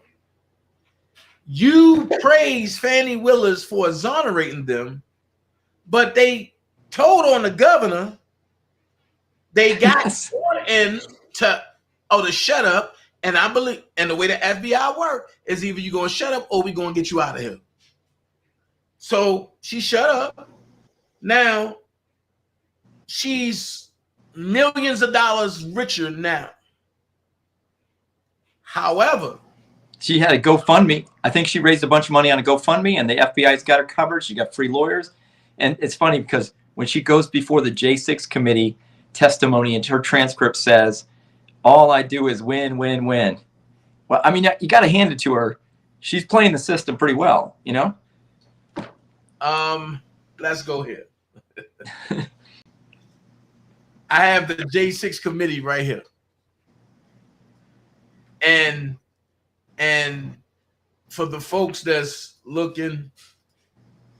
You praise Fannie Willis for exonerating them, but they told on the governor they got sworn in to shut up. And I believe, and the way the FBI work is either you're going to shut up or we're going to get you out of here. So she shut up. Now she's millions of dollars richer now. However, she had a GoFundMe. I think she raised a bunch of money on a GoFundMe, and the FBI's got her covered. She got free lawyers. And it's funny because when she goes before the J6 committee testimony, and her transcript says, all I do is win, win, win. Well, I mean, you got to hand it to her. She's playing the system pretty well, you know? Let's go here. I have the J6 committee right here. And for the folks that's looking,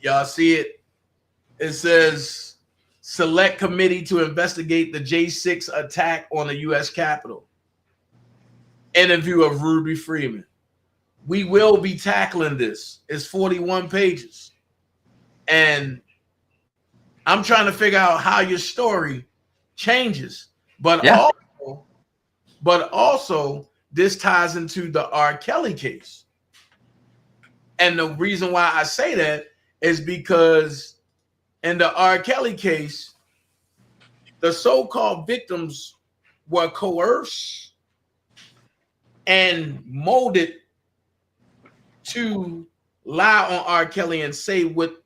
y'all see it. It says select committee to investigate the J6 attack on the U.S. Capitol. Interview of Ruby Freeman. We will be tackling this. It's 41 pages. And I'm trying to figure out how your story changes. But also this ties into the R. Kelly case. And the reason why I say that is because in the R. Kelly case, the so-called victims were coerced and molded to lie on R. Kelly and say what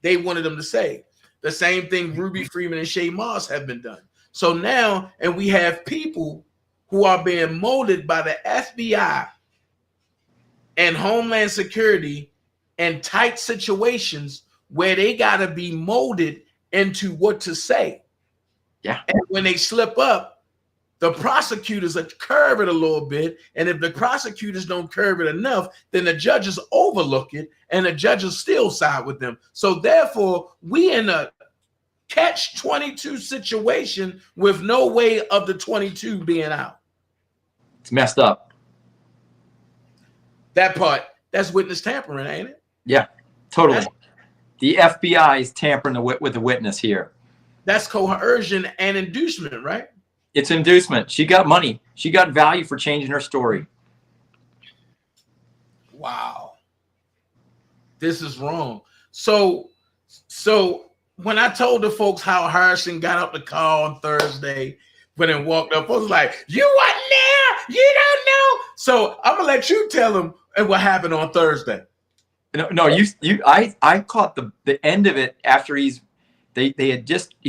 they wanted them to say. The same thing Ruby Freeman and Shay Moss have been done. So now, and we have people who are being molded by the FBI and Homeland Security in tight situations where they got to be molded into what to say. Yeah. And when they slip up, the prosecutors are curve it a little bit. And if the prosecutors don't curve it enough, then the judges overlook it and the judges still side with them. So therefore, we in a catch-22 situation with no way of the 22 being out. It's messed up. That part, that's witness tampering, ain't it? Yeah, totally. The FBI is tampering with the witness here. That's coercion and inducement, right? It's inducement. She got money. She got value for changing her story. Wow. This is wrong. So when I told the folks how Harrison got up the car on Thursday, when it walked up, I was like, you wasn't there? You don't know? So I'm gonna let you tell them what happened on Thursday. No, I caught the end of it after he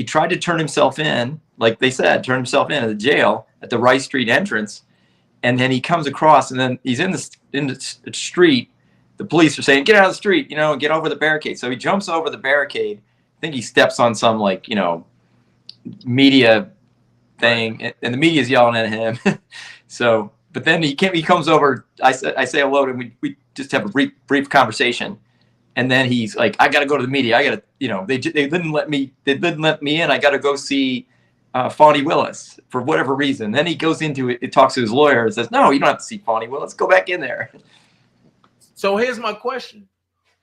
tried to turn himself in, like they said, turn himself in at the jail at the Rice Street entrance, and then he comes across, and then he's in the street. The police are saying, "Get out of the street, get over the barricade." So he jumps over the barricade. I think he steps on some media thing, and the media's yelling at him. So, but then he comes over. I say hello to him. We just have a brief conversation, and then he's like, "I got to go to the media. I got to, they didn't let me in. I got to go see Fonnie Willis for whatever reason." Then he goes into it, talks to his lawyer, and says, "No, you don't have to see Fonnie Willis. Go back in there." So here's my question: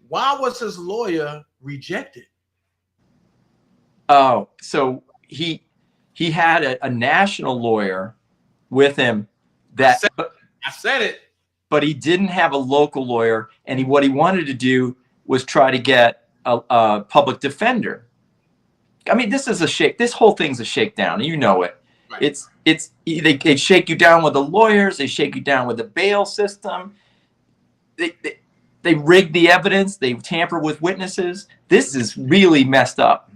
why was his lawyer rejected? Oh, so he had a national lawyer with him. I said it. but he didn't have a local lawyer, and what he wanted to do was try to get a public defender. I mean, this whole thing's a shakedown. You know it. Right. They shake you down with the lawyers. They shake you down with the bail system. They rig the evidence. They tamper with witnesses. This is really messed up.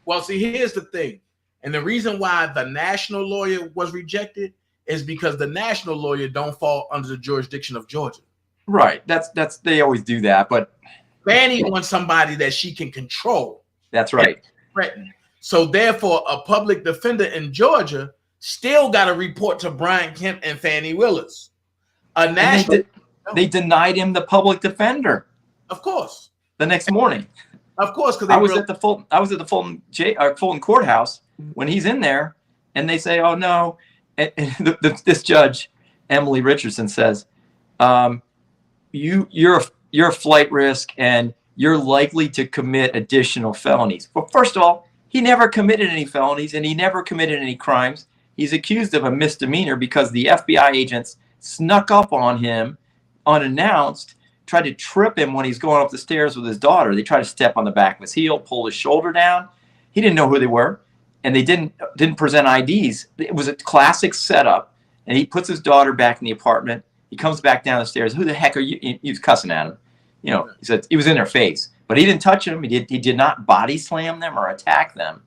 Well, see, here's the thing. And the reason why the national lawyer was rejected is because the national lawyer don't fall under the jurisdiction of Georgia. Right. That's they always do that. But Fannie wants somebody that she can control. That's right. Threaten. So therefore, a public defender in Georgia still got to report to Brian Kemp and Fannie Willis. They denied him the public defender. Of course. The next morning. Of course, because I was at the Fulton courthouse when he's in there, and they say, "Oh no," and this judge, Emily Richardson, says, "You're a flight risk, and you're likely to commit additional felonies." Well, first of all, he never committed any felonies, and he never committed any crimes. He's accused of a misdemeanor because the FBI agents snuck up on him unannounced, tried to trip him when he's going up the stairs with his daughter. They tried to step on the back of his heel, pull his shoulder down. He didn't know who they were, and they didn't present IDs. It was a classic setup, and he puts his daughter back in the apartment. He comes back down the stairs. "Who the heck are you?" He was cussing at him. You know, he said he was in their face, but he didn't touch them. He did not body slam them or attack them.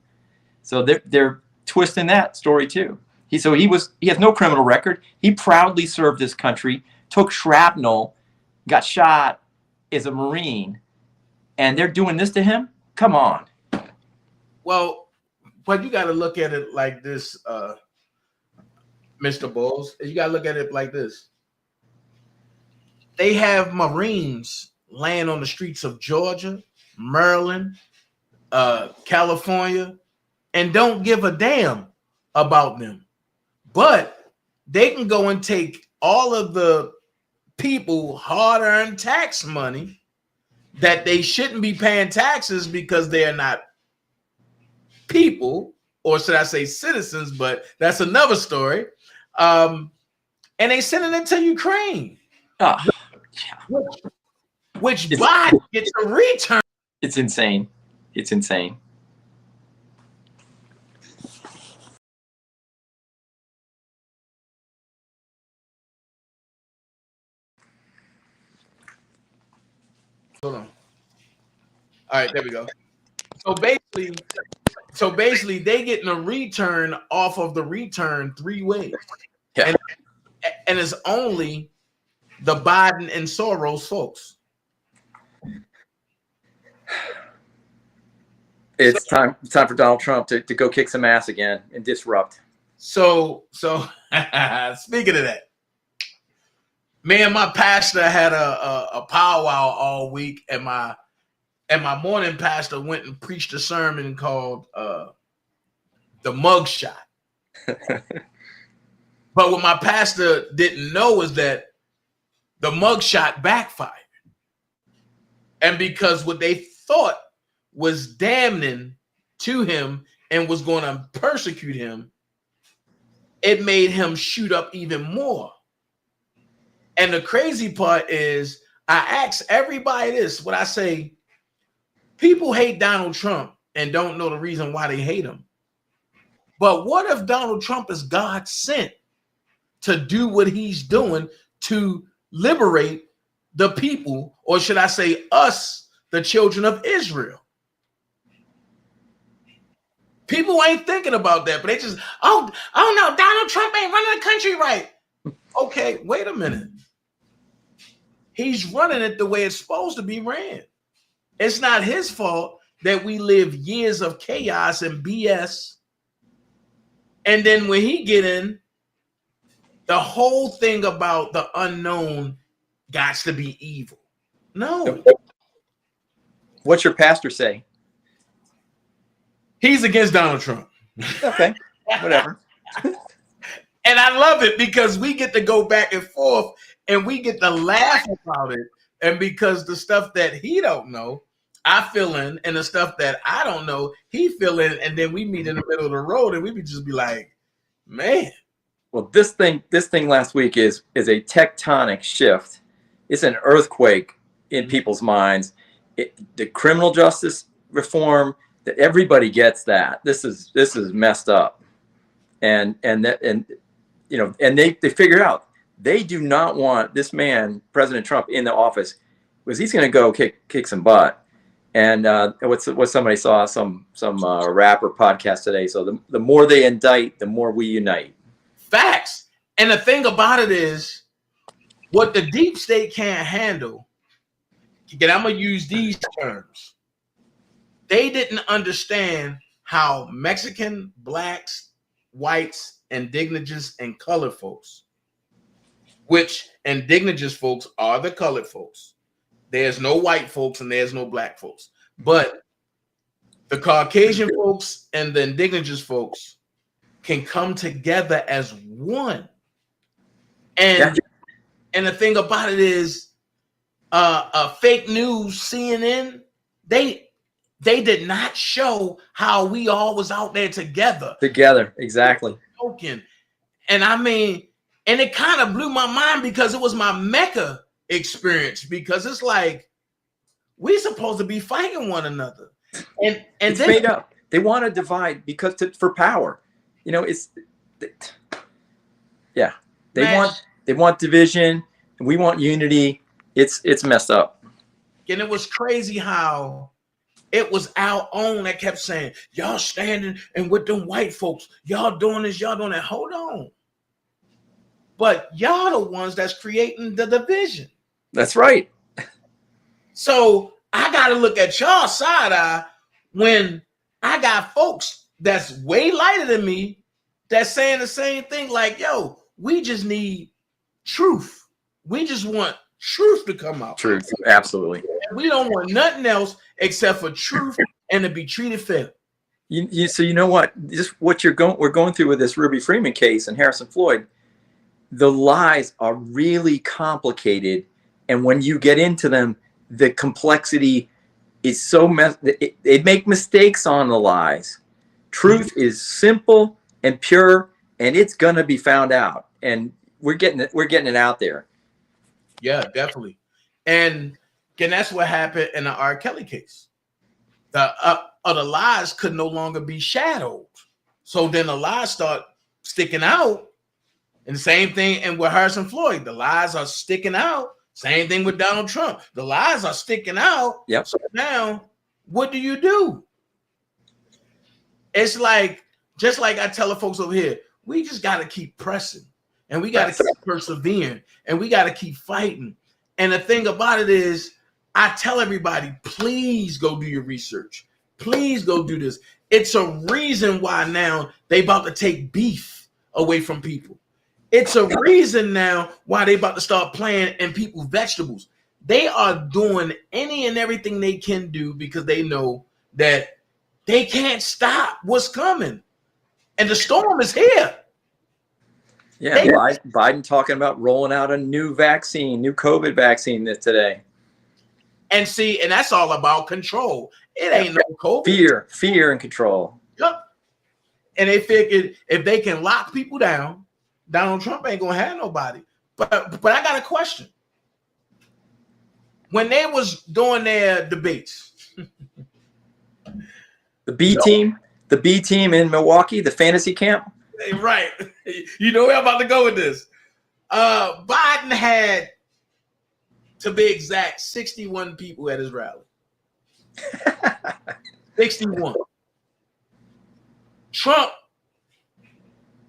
So they're twisting that story too. He has no criminal record. He proudly served this country, took shrapnel, got shot as a Marine, and they're doing this to him? Come on. Well, but you got to look at it like this, Mr. Bowles. You got to look at it like this. They have Marines laying on the streets of Georgia, Maryland, California, and don't give a damn about them. But they can go and take all of the people hard-earned tax money that they shouldn't be paying taxes because they are not people, or should I say citizens, but that's another story. And they sending it to Ukraine. Which Biden gets a return. It's insane. It's insane. Hold on. All right, there we go. So basically, they getting a return off of the return 3 ways. Yeah. And it's only the Biden and Soros folks. It's time for Donald Trump to go kick some ass again and disrupt. So speaking of that, me and my pastor had a powwow all week, and my morning pastor went and preached a sermon called the mugshot. But what my pastor didn't know is that the mugshot backfired. And because what they thought was damning to him and was going to persecute him, it made him shoot up even more. And the crazy part is, I ask everybody this, what I say, people hate Donald Trump and don't know the reason why they hate him. But what if Donald Trump is God sent to do what he's doing to liberate the people, or should I say us, the children of Israel? People ain't thinking about that, but they just, oh no, Donald Trump ain't running the country right. Okay, wait a minute. He's running it the way it's supposed to be ran. It's not his fault that we live years of chaos and BS. And then when he get in, the whole thing about the unknown got to be evil. No. What's your pastor say? He's against Donald Trump. Okay, whatever. And I love it because we get to go back and forth and we get to laugh about it. And because the stuff that he don't know, I fill in, and the stuff that I don't know, he fill in, and then we meet in the middle of the road and we would just be like, man. Well, this thing last week is a tectonic shift. It's an earthquake in people's minds. The criminal justice reform, that everybody gets that. This is messed up, and they figured out they do not want this man, President Trump, in the office, because he's going to go kick some butt. And what somebody saw some rapper podcast today. So the more they indict, the more we unite. Facts. And the thing about it is, what the deep state can't handle, again, I'm going to use these terms. They didn't understand how Mexican, blacks, whites, indigenous, and colored folks, which indigenous folks are the colored folks. There's no white folks and there's no black folks. But the Caucasian folks and the indigenous folks can come together as one. And the thing about it is, fake news, CNN, they did not show how we all was out there together. Together, exactly. And I mean, and it kind of blew my mind because it was my Mecca experience, because it's like, we supposed to be fighting one another. And it's then, made up. They want to divide for power. They want division, and we want unity. It's messed up. And it was crazy how it was our own that kept saying, y'all standing and with them white folks, y'all doing this, y'all doing that. Hold on. But y'all the ones that's creating the division. That's right. So I got to look at y'all side eye when I got folks that's way lighter than me that's saying the same thing, like, yo, we just need truth. We just want truth to come out. Truth, absolutely. And we don't want nothing else except for truth and to be treated fair. So you know what? Just what we're going through with this Ruby Freeman case and Harrison Floyd, the lies are really complicated, and when you get into them, the complexity is so they make mistakes on the lies. Truth is simple and pure, and it's gonna be found out, and we're getting it out there. Yeah, definitely. And that's what happened in the R. Kelly case. The lies could no longer be shadowed. So then the lies start sticking out. And the same thing and with Harrison Floyd. The lies are sticking out. Same thing with Donald Trump. The lies are sticking out. Yep. So now, what do? It's like, just like I tell the folks over here, we just got to keep pressing. And we got to keep persevering. And we got to keep fighting. And the thing about it is, I tell everybody, please go do your research. Please go do this. It's a reason why now they about to take beef away from people. It's a reason now why they about to start playing in people's vegetables. They are doing any and everything they can do because they know that they can't stop what's coming. And the storm is here. Yeah, Biden talking about rolling out a new COVID vaccine today. And see, and that's all about control. It ain't no COVID. Fear and control. Yep. And they figured if they can lock people down, Donald Trump ain't gonna have nobody. But I got a question. When they was doing their debates, the B team in Milwaukee, the fantasy camp. Right. You know where I'm about to go with this. Biden had, to be exact, 61 people at his rally. 61. Trump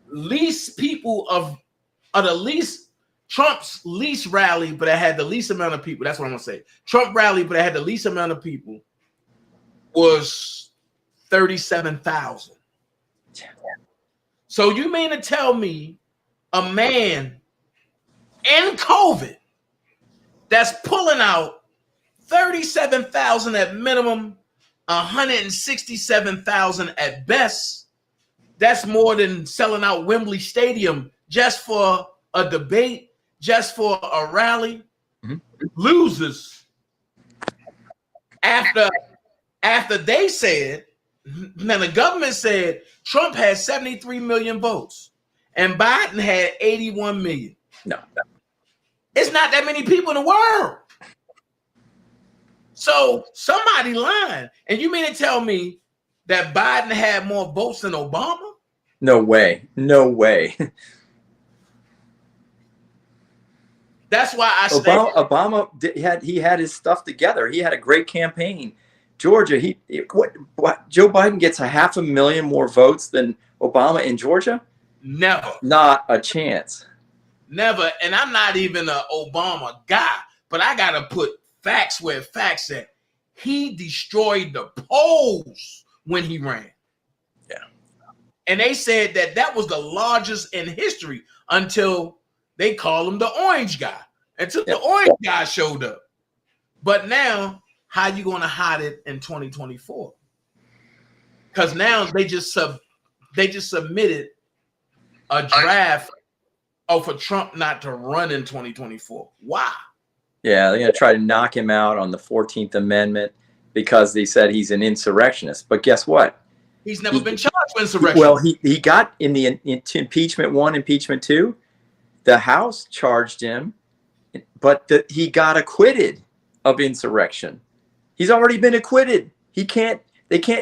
least people of the least, Trump's least rally, but it had the least amount of people. That's what I'm gonna say. Trump rally, but it had the least amount of people, was 37,000. So you mean to tell me a man in COVID that's pulling out 37,000 at minimum, 167,000 at best, that's more than selling out Wembley Stadium just for a debate, just for a rally, loses after they said, then the government said Trump had 73 million votes. and Biden had 81 million. No. It's not that many people in the world. So somebody lying. And you mean to tell me that Biden had more votes than Obama? No way. No way. That's why I say Obama he had his stuff together. He had a great campaign. Georgia, what Joe Biden gets 500,000 more votes than Obama in Georgia? Never. Not a chance. Never. And I'm not even an Obama guy, but I got to put facts where facts at. He destroyed the polls when he ran. Yeah. And they said that was the largest in history until they call him the orange guy. Until the orange guy showed up. But now, how you going to hide it in 2024? Because now they just submitted a draft for Trump not to run in 2024. Why? Yeah, they're going to try to knock him out on the 14th Amendment because they said he's an insurrectionist. But guess what? He's never been charged with insurrection. Well, he got in the impeachment 1, impeachment 2. The House charged him, but he got acquitted of insurrection. He's already been acquitted. They can't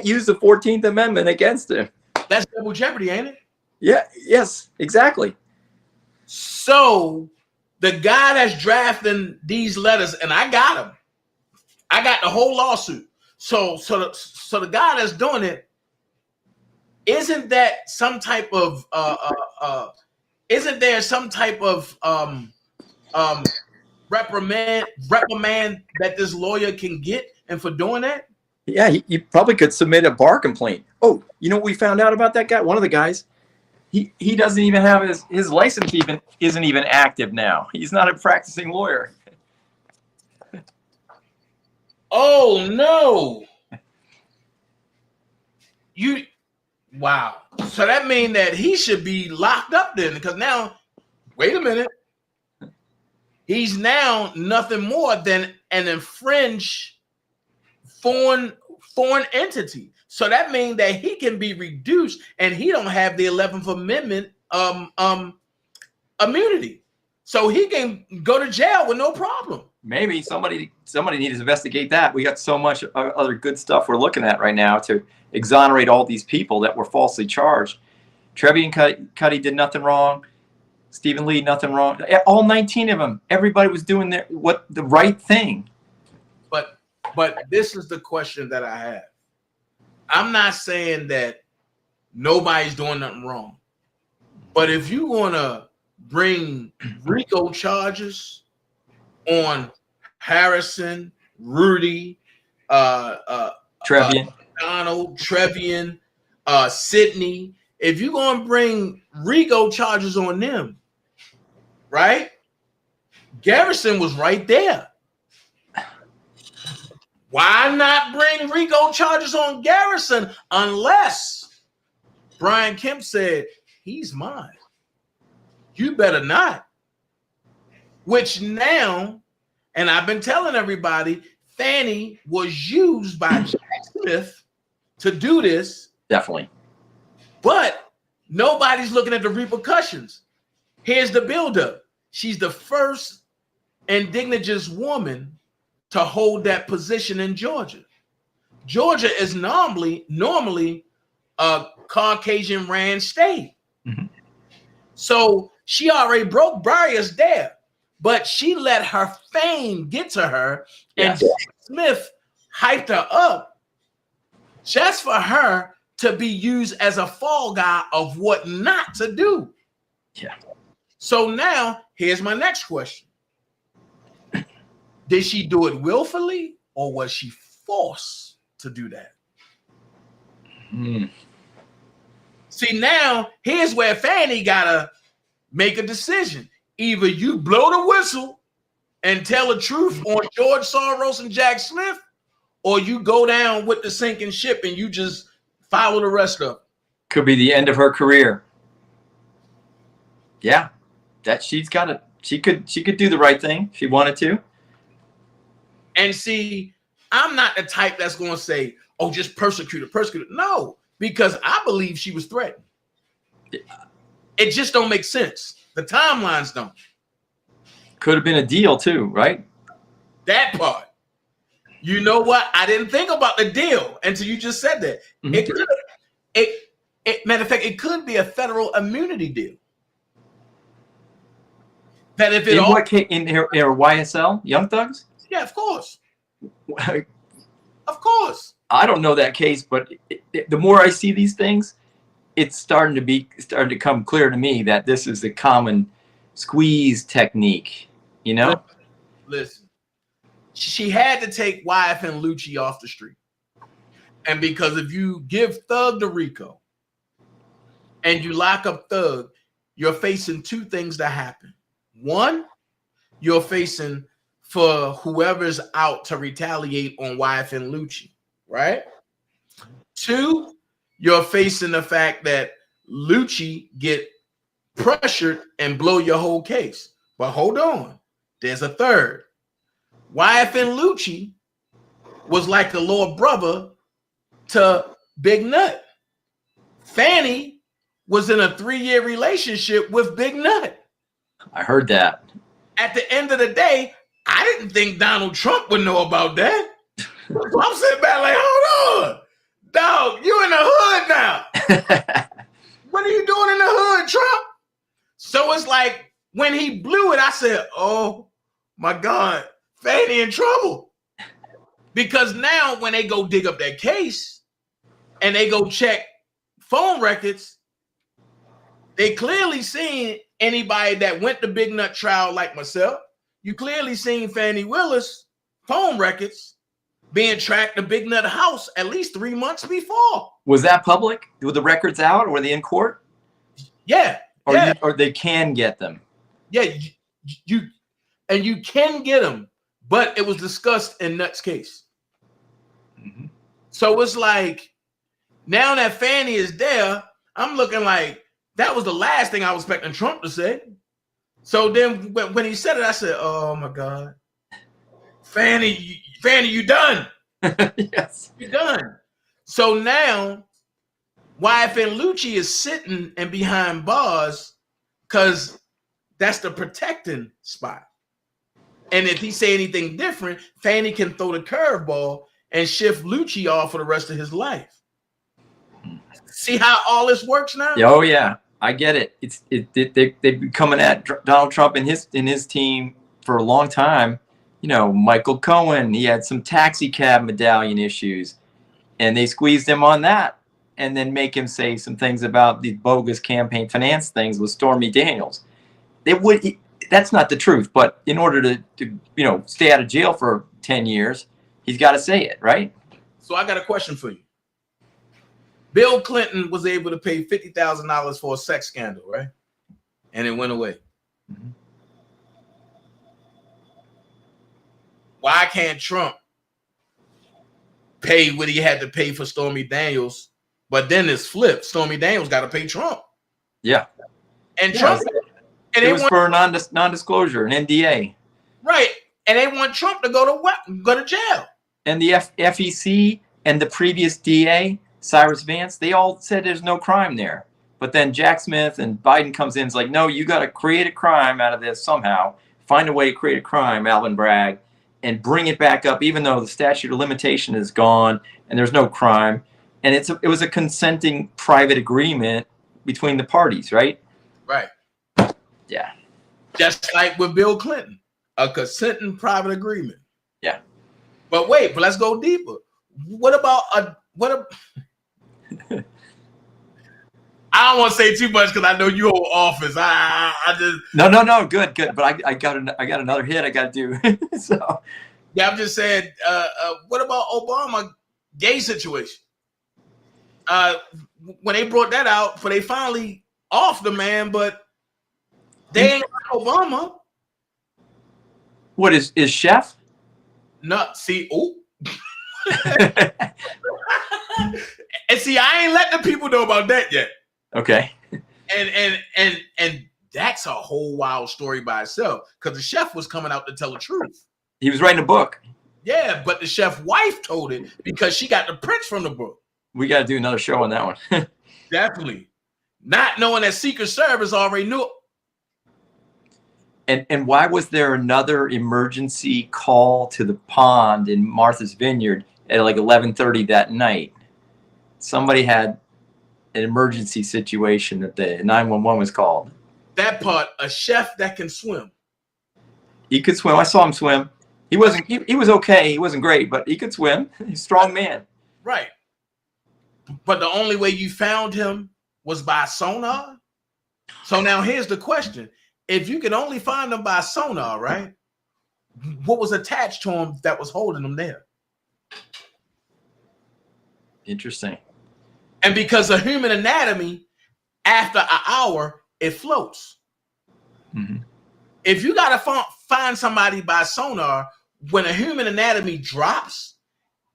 use the 14th Amendment against him. That's double jeopardy, ain't it? Yeah, yes, exactly. So the guy that's drafting these letters, and I got him. I got the whole lawsuit. So the guy that's doing it, isn't that some type of isn't there some type of reprimand that this lawyer can get, and for doing that? Yeah, you probably could submit a bar complaint. Oh, you know what we found out about that guy? One of the guys, he doesn't even have his license isn't even active now. He's not a practicing lawyer. Oh no. Wow. So that means that he should be locked up then, because now, wait a minute. He's now nothing more than an infringed foreign entity. So that means that he can be reduced, and he don't have the 11th Amendment immunity. So he can go to jail with no problem. Maybe somebody needs to investigate that. We got so much other good stuff we're looking at right now to exonerate all these people that were falsely charged. Trevian Cuddy did nothing wrong. Stephen Lee, nothing wrong. All 19 of them. Everybody was doing the right thing. But this is the question that I have. I'm not saying that nobody's doing nothing wrong. But if you want to bring RICO charges on Harrison, Rudy, Trevian, Donald, Trevian, Sidney, if you're going to bring RICO charges on them, right? Garrison was right there. Why not bring RICO charges on Garrison unless Brian Kemp said, he's mine? You better not. Which now, and I've been telling everybody, Fannie was used by Jack Smith to do this. Definitely. But nobody's looking at the repercussions. Here's the buildup. She's the first indigenous woman to hold that position in Georgia. Georgia is normally a Caucasian ran state. Mm-hmm. So she already broke barriers there, but she let her fame get to her, and Jack Smith hyped her up just for her to be used as a fall guy of what not to do. Yeah. So now here's my next question. Did she do it willfully, or was she forced to do that? See, now here's where Fannie gotta make a decision. Either you blow the whistle and tell the truth on George Soros and Jack Smith, or you go down with the sinking ship and you just follow the rest of it. Could be the end of her career. Yeah, that she could do the right thing if she wanted to. And see, I'm not the type that's going to say, oh, just persecute her. No, because I believe she was threatened. It just don't make sense. The timelines don't. Could have been a deal too, right? That part. You know what? I didn't think about the deal until you just said that. Matter of fact, it could be a federal immunity deal. That if it in YSL, Young Thugs? Yeah, of course. Of course. I don't know that case, but the more I see these things, it's starting to come clear to me that this is the common squeeze technique. You know? Listen, she had to take YFN Lucci off the street. And because if you give Thug to Rico and you lock up Thug, you're facing two things that happen. One, you're facing for whoever's out to retaliate on YFN Lucci, right? Two, you're facing the fact that Lucci get pressured and blow your whole case. But hold on, there's a third. YFN Lucci was like the little brother to Big Nut. Fanny was in a 3-year relationship with Big Nut. I heard that. At the end of the day, I didn't think Donald Trump would know about that. So I'm sitting back like, hold on. Dog, you in the hood now. What are you doing in the hood, Trump? So it's like, when he blew it, I said, oh my God, Fanny in trouble. Because now when they go dig up that case and they go check phone records, they clearly seen anybody that went to Big Nut trial like myself. You clearly seen Fannie Willis phone records being tracked to Big Nut house at least 3 months before. Was that public? Were the records out? Were they in court? Yeah. Or they can get them. Yeah, you can get them, but it was discussed in Nut's case. Mm-hmm. So it's like, now that Fanny is there, I'm looking like that was the last thing I was expecting Trump to say. So then when he said it, I said, oh my God, Fanny, you done. Yes. You're done. So now YFN Lucci is sitting and behind bars because that's the protecting spot. And if he say anything different, Fanny can throw the curveball and shift Lucci off for the rest of his life. See how all this works now? Oh yeah, I get it. They've been coming at Donald Trump and his team for a long time. You know, Michael Cohen, he had some taxi cab medallion issues, and they squeezed him on that, and then make him say some things about these bogus campaign finance things with Stormy Daniels. That's not the truth, but in order to stay out of jail for 10 years, he's got to say it, right? So I got a question for you. Bill Clinton was able to pay $50,000 for a sex scandal, right? And it went away. Mm-hmm. Why can't Trump pay what he had to pay for Stormy Daniels, but then it's flipped? Stormy Daniels got to pay Trump. Yeah. And Trump... And it was for a non-disclosure, an NDA. Right. And they want Trump to go to jail. And the FEC and the previous DA, Cyrus Vance, they all said there's no crime there. But then Jack Smith and Biden comes in and is like, no, you got to create a crime out of this somehow. Find a way to create a crime, Alvin Bragg, and bring it back up, even though the statute of limitation is gone and there's no crime. And it was a consenting private agreement between the parties, right? Right. Yeah. Just like with Bill Clinton, a consenting private agreement. Yeah. But let's go deeper. What about I don't want to say too much because I know you hold office. I just no, good. But I got another hit I got to do. So yeah, I'm just saying. What about Obama gay situation? When they brought that out, they finally off the man, but they ain't like Obama. What is Chef? No, see, and see, I ain't let the people know about that yet. Okay. And that's a whole wild story by itself because the chef was coming out to tell the truth. He was writing a book. Yeah, but the chef wife told it because she got the prints from the book. We got to do another show on that one. Definitely. not knowing that Secret Service already knew. And why was there another emergency call to the pond in Martha's Vineyard at like 11:30 that night? Somebody had an emergency situation that the 911 was called. That part, a chef that can swim. He could swim. I saw him swim. He was okay. He wasn't great, but he could swim. He's a strong man. Right. But the only way you found him was by sonar. So now here's the question. If you could only find him by sonar, right? What was attached to him that was holding him there? Interesting. And because of human anatomy, after an hour, it floats. Mm-hmm. If you got to find somebody by sonar, when a human anatomy drops,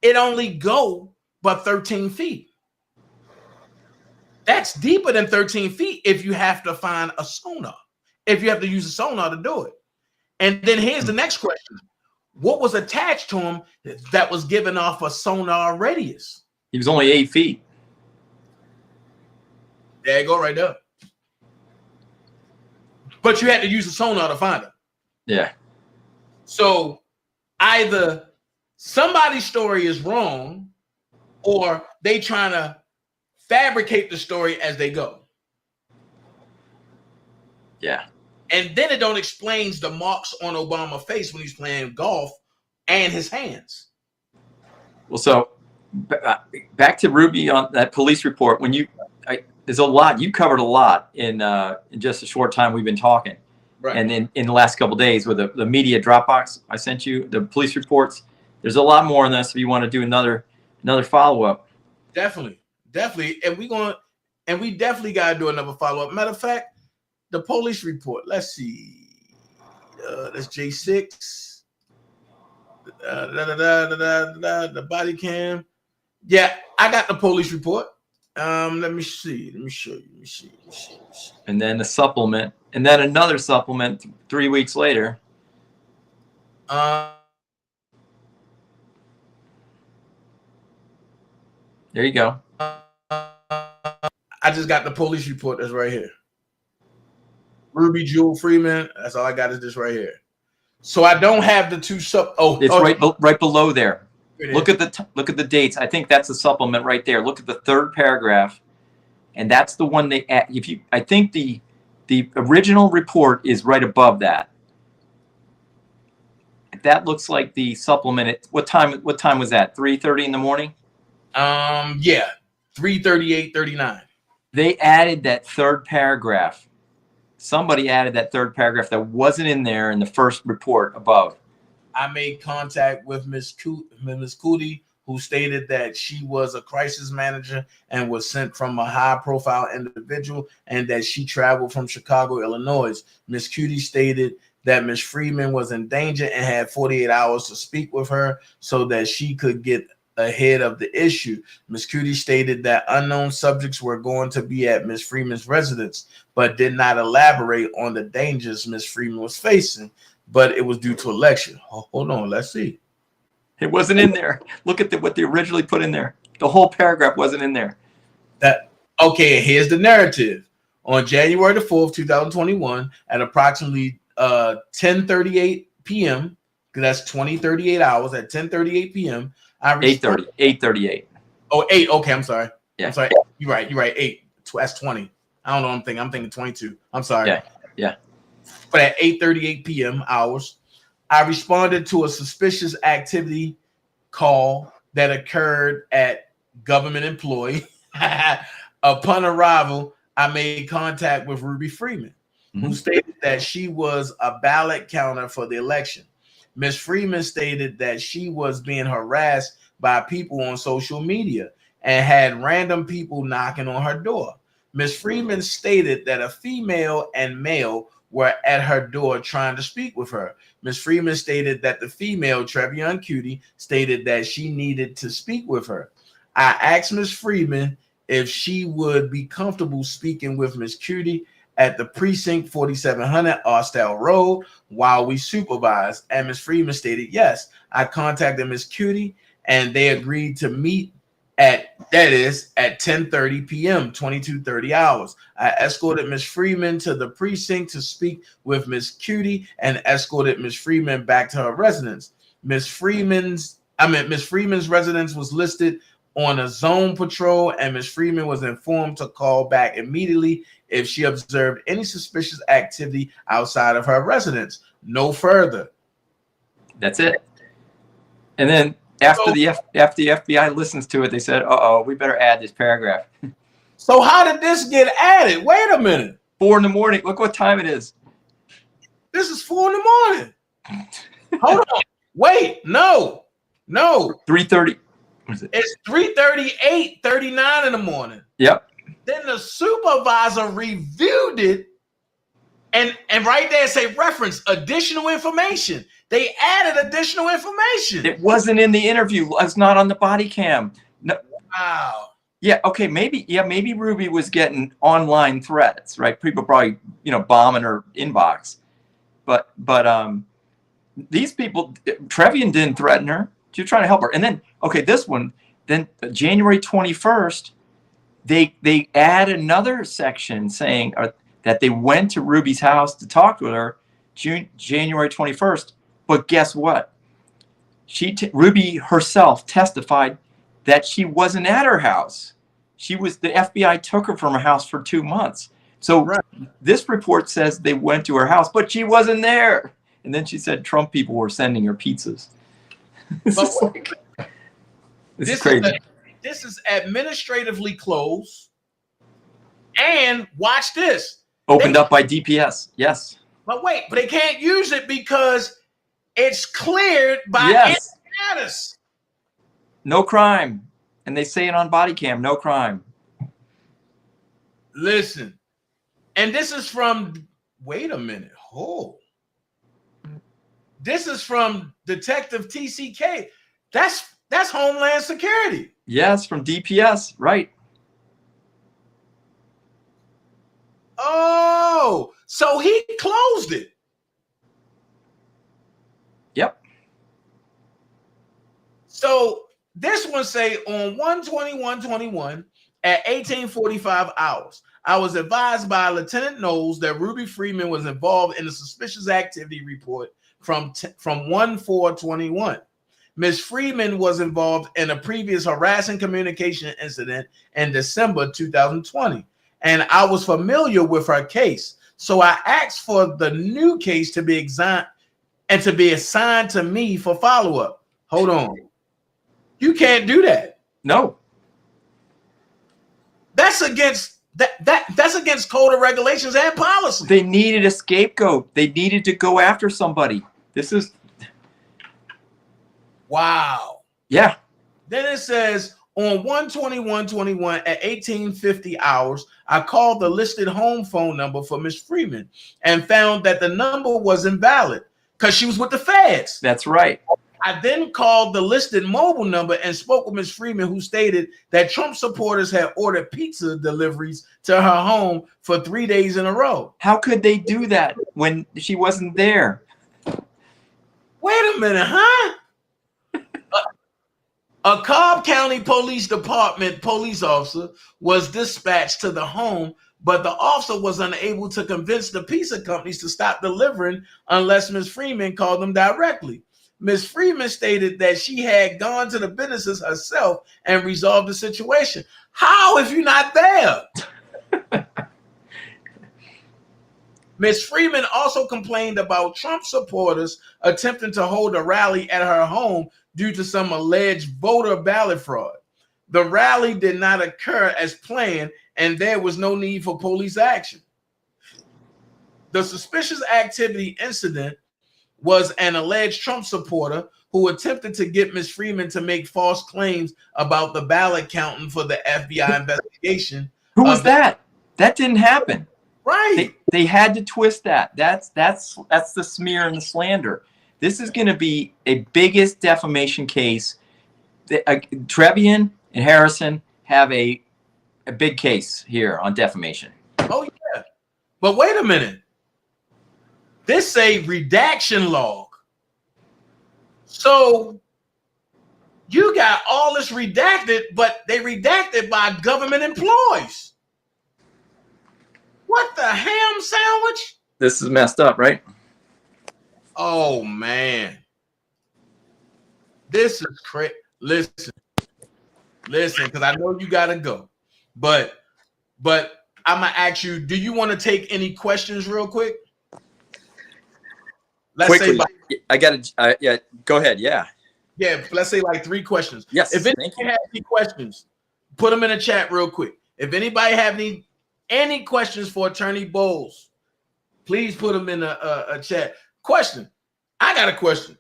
it only go but 13 feet. That's deeper than 13 feet if you have to find a sonar, if you have to use a sonar to do it. And then here's the next question. What was attached to him that was giving off a sonar radius? He was only 8 feet. There you go, right there. But you had to use a sonar to find him. Yeah. So either somebody's story is wrong or they trying to fabricate the story as they go. Yeah. And then it don't explains the marks on Obama's face when he's playing golf and his hands. Well, so back to Ruby on that police report. When there's a lot, you covered a lot in just a short time we've been talking. Right. And in the last couple of days with the media Dropbox I sent you, the police reports, there's a lot more on this if you want to do another follow-up. Definitely. And we definitely got to do another follow-up. Matter of fact, the police report, let's see. That's J6. The body cam. Yeah, I got the police report. Let me see. Let me show you. Let me see. And then the supplement, and then another supplement 3 weeks later. There you go. I just got the police report that's right here. Ruby Jewel Freeman. That's all I got is this right here. So I don't have the two right below there. Look at the dates. I think that's the supplement right there. Look at the third paragraph, and that's the one they. I think the original report is right above that. That looks like the supplement. What time was that? 3:30 in the morning. Yeah, 3:38:39. They added that third paragraph. Somebody added that third paragraph that wasn't in there in the first report above. I made contact with Ms. Cootie, who stated that she was a crisis manager and was sent from a high-profile individual and that she traveled from Chicago, Illinois. Ms. Cootie stated that Ms. Freeman was in danger and had 48 hours to speak with her so that she could get ahead of the issue. Ms. Cootie stated that unknown subjects were going to be at Ms. Freeman's residence, but did not elaborate on the dangers Ms. Freeman was facing, but it was due to election. Hold on, let's see. It wasn't in there. Look at what they originally put in there. The whole paragraph wasn't in there. Okay, here's the narrative. On January the 4th, 2021, at approximately 10:38 p.m., because that's 38 hours, at 10:38 p.m., 8:38. Oh, 8. Okay, I'm sorry. Yeah. I'm sorry. You're right. 8. That's 20. I don't know what I'm thinking 22. I'm sorry. Yeah. But at 8:38 p.m. hours, I responded to a suspicious activity call that occurred at government employee. Upon arrival, I made contact with Ruby Freeman, who stated that she was a ballot counter for the election. Ms. Freeman stated that she was being harassed by people on social media and had random people knocking on her door. Ms. Freeman stated that a female and male were at her door trying to speak with her. Ms. Freeman stated that the female, Trevion Cutie, stated that she needed to speak with her. I asked Ms. Freeman if she would be comfortable speaking with Ms. Cutie at the precinct 4700 Austell Road while we supervised, and Ms. Freeman stated yes. I contacted Ms. Cutie and they agreed to meet at That is at 10:30 p.m., 22:30 hours. I escorted Ms. Freeman to the precinct to speak with Ms. Cutie and escorted Ms. Freeman back to her residence. Ms. Freeman's residence was listed on a zone patrol, and Ms. Freeman was informed to call back immediately if she observed any suspicious activity outside of her residence. No further. That's it. And then after the FBI listens to it, they said, "Uh-oh, we better add this paragraph." So how did this get added? Wait a minute. 4 in the morning. Look what time it is. This is 4 in the morning. Hold on. Wait. No. 3:30. It's 3:38, 39 in the morning. Yep. Then the supervisor reviewed it, and right there say reference additional information. They added additional information. It wasn't in the interview. It's not on the body cam. No. Wow. Yeah. Okay. Maybe Ruby was getting online threats, right? People probably, bombing her inbox. But these people, Trevian didn't threaten her. She was trying to help her. And then, okay, this one, then January 21st, they add another section saying that they went to Ruby's house to talk with her January 21st. But guess what? Ruby herself testified that she wasn't at her house. The FBI took her from her house for 2 months. So This report says they went to her house, but she wasn't there. And then she said Trump people were sending her pizzas. This is crazy. This is administratively closed. And watch this. Opened up by DPS. Yes. But wait, they can't use it because it's cleared by status. No crime. And they say it on body cam, no crime. Listen. And this is from, wait a minute. This is from Detective TCK. That's Homeland Security. Yes, from DPS, right. Oh, so he closed it. Yep. So this one say on 1/21/21 at 18:45 hours, I was advised by Lieutenant Knowles that Ruby Freeman was involved in a suspicious activity report from 1/4/21. Ms. Freeman was involved in a previous harassing communication incident in December 2020, and I was familiar with her case. So I asked for the new case to be examined and to be assigned to me for follow-up. Hold on. You can't do that. No. That's against that's against code of regulations and policy. They needed a scapegoat. They needed to go after somebody. This is wow. Yeah. Then it says on 1/21/21 at 18:50 hours, I called the listed home phone number for Ms. Freeman and found that the number was invalid because she was with the feds. That's right. I then called the listed mobile number and spoke with Ms. Freeman, who stated that Trump supporters had ordered pizza deliveries to her home for 3 days in a row. How could they do that when she wasn't there? Wait a minute, huh? A Cobb County Police Department police officer was dispatched to the home, but the officer was unable to convince the pizza companies to stop delivering unless Ms. Freeman called them directly. Ms. Freeman stated that she had gone to the businesses herself and resolved the situation. How if you're not there? Ms. Freeman also complained about Trump supporters attempting to hold a rally at her home due to some alleged voter ballot fraud. The rally did not occur as planned, and there was no need for police action. The suspicious activity incident was an alleged Trump supporter who attempted to get Ms. Freeman to make false claims about the ballot counting for the FBI investigation. Who was that? That didn't happen. Right. They had to twist that. That's the smear and the slander. This is going to be a biggest defamation case. Trevian and Harrison have a big case here on defamation. Oh yeah, but wait a minute. This a redaction log. So You got all this redacted, but they redacted by government employees. What the ham sandwich? This is messed up, right? Oh man, this is crazy. Listen, because I know you gotta go, but I'm gonna ask you. Do you want to take any questions real quick? Let's Quickly, say, I got to. Yeah, go ahead. Yeah. yeah. Let's say like 3 questions. Yes. If anybody has any questions, put them in the chat real quick. If anybody have any questions for Attorney Bowles, please put them in a chat. Question. I got a question.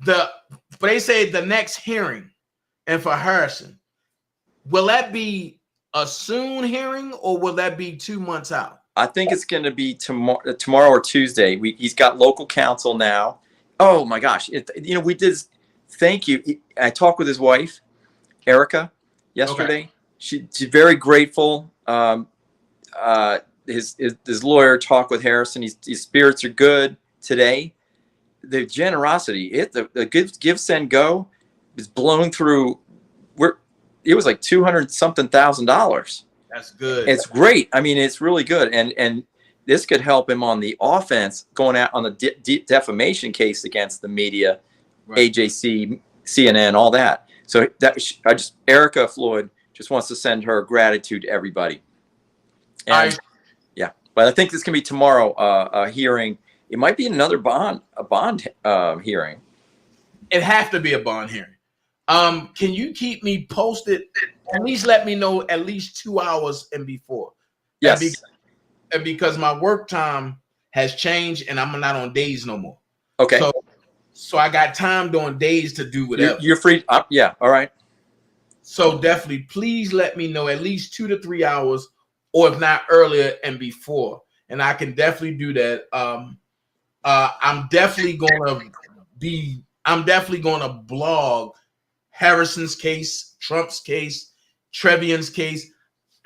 But they say the next hearing, and for Harrison, will that be a soon hearing or will that be 2 months out? I think it's going to be tomorrow or Tuesday. He's got local counsel now. Oh my gosh! We did. Thank you. I talked with his wife, Erica, yesterday. Okay. She's very grateful. His lawyer talked with Harrison. His spirits are good today. The generosity, the give send go, is blown through. It was like $200,000. That's good. It's great. I mean, it's really good, and this could help him on the offense, going out on the defamation case against the media, right. AJC, CNN, all that. So Erica Floyd just wants to send her gratitude to everybody. And yeah, but I think this can be tomorrow. A hearing. It might be another bond hearing. It have to be a bond hearing. Can you keep me posted? At least let me know at least 2 hours and before. Yes. And because my work time has changed and I'm not on days no more. Okay. So I got time during days to do whatever. You're free. Yeah. All right. So definitely, please let me know at least 2 to 3 hours, or if not earlier and before, and I can definitely do that. I'm definitely going to blog Harrison's case, Trump's case, Trevian's case,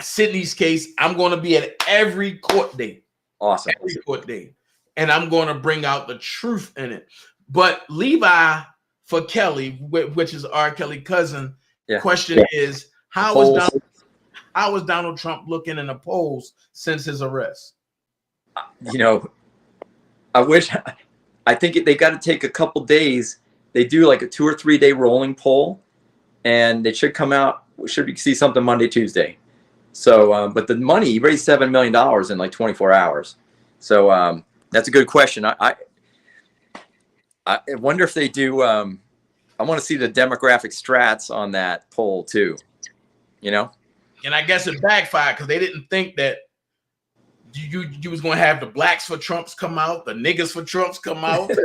Sidney's case. I'm going to be at every court date. Awesome. Every court date. And I'm going to bring out the truth in it. But Levi for Kelly, which is R. Kelly's cousin, question is, how was Donald Trump looking in the polls since his arrest? I think they got to take a couple days. They do like a 2 or 3 day rolling poll, and it should come out. We should see something Monday, Tuesday. So, but the money, he raised $7 million in like 24 hours. So that's a good question. I wonder if they do. I want to see the demographic strats on that poll too. And I guess it backfired because they didn't think that you was going to have the blacks for Trumps come out, the niggas for Trumps come out. I'm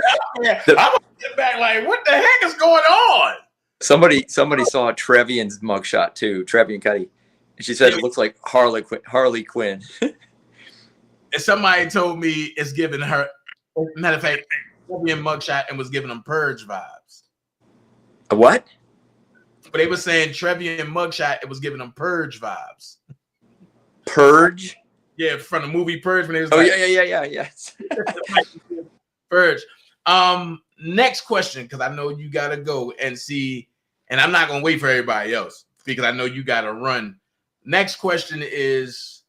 going to get back like, what the heck is going on? Somebody saw Trevian's mugshot too, Trevian Cuddy. And she said it looks like Harley Quinn. And somebody told me it's giving her, matter of fact, Trevian mugshot and was giving them Purge vibes. A what? But they were saying Trevian mugshot, it was giving them Purge vibes. Purge? Yeah, from the movie Purge when they was yes. Purge. Next question, because I know you gotta go and see, and I'm not gonna wait for everybody else because I know you gotta run. Next question is,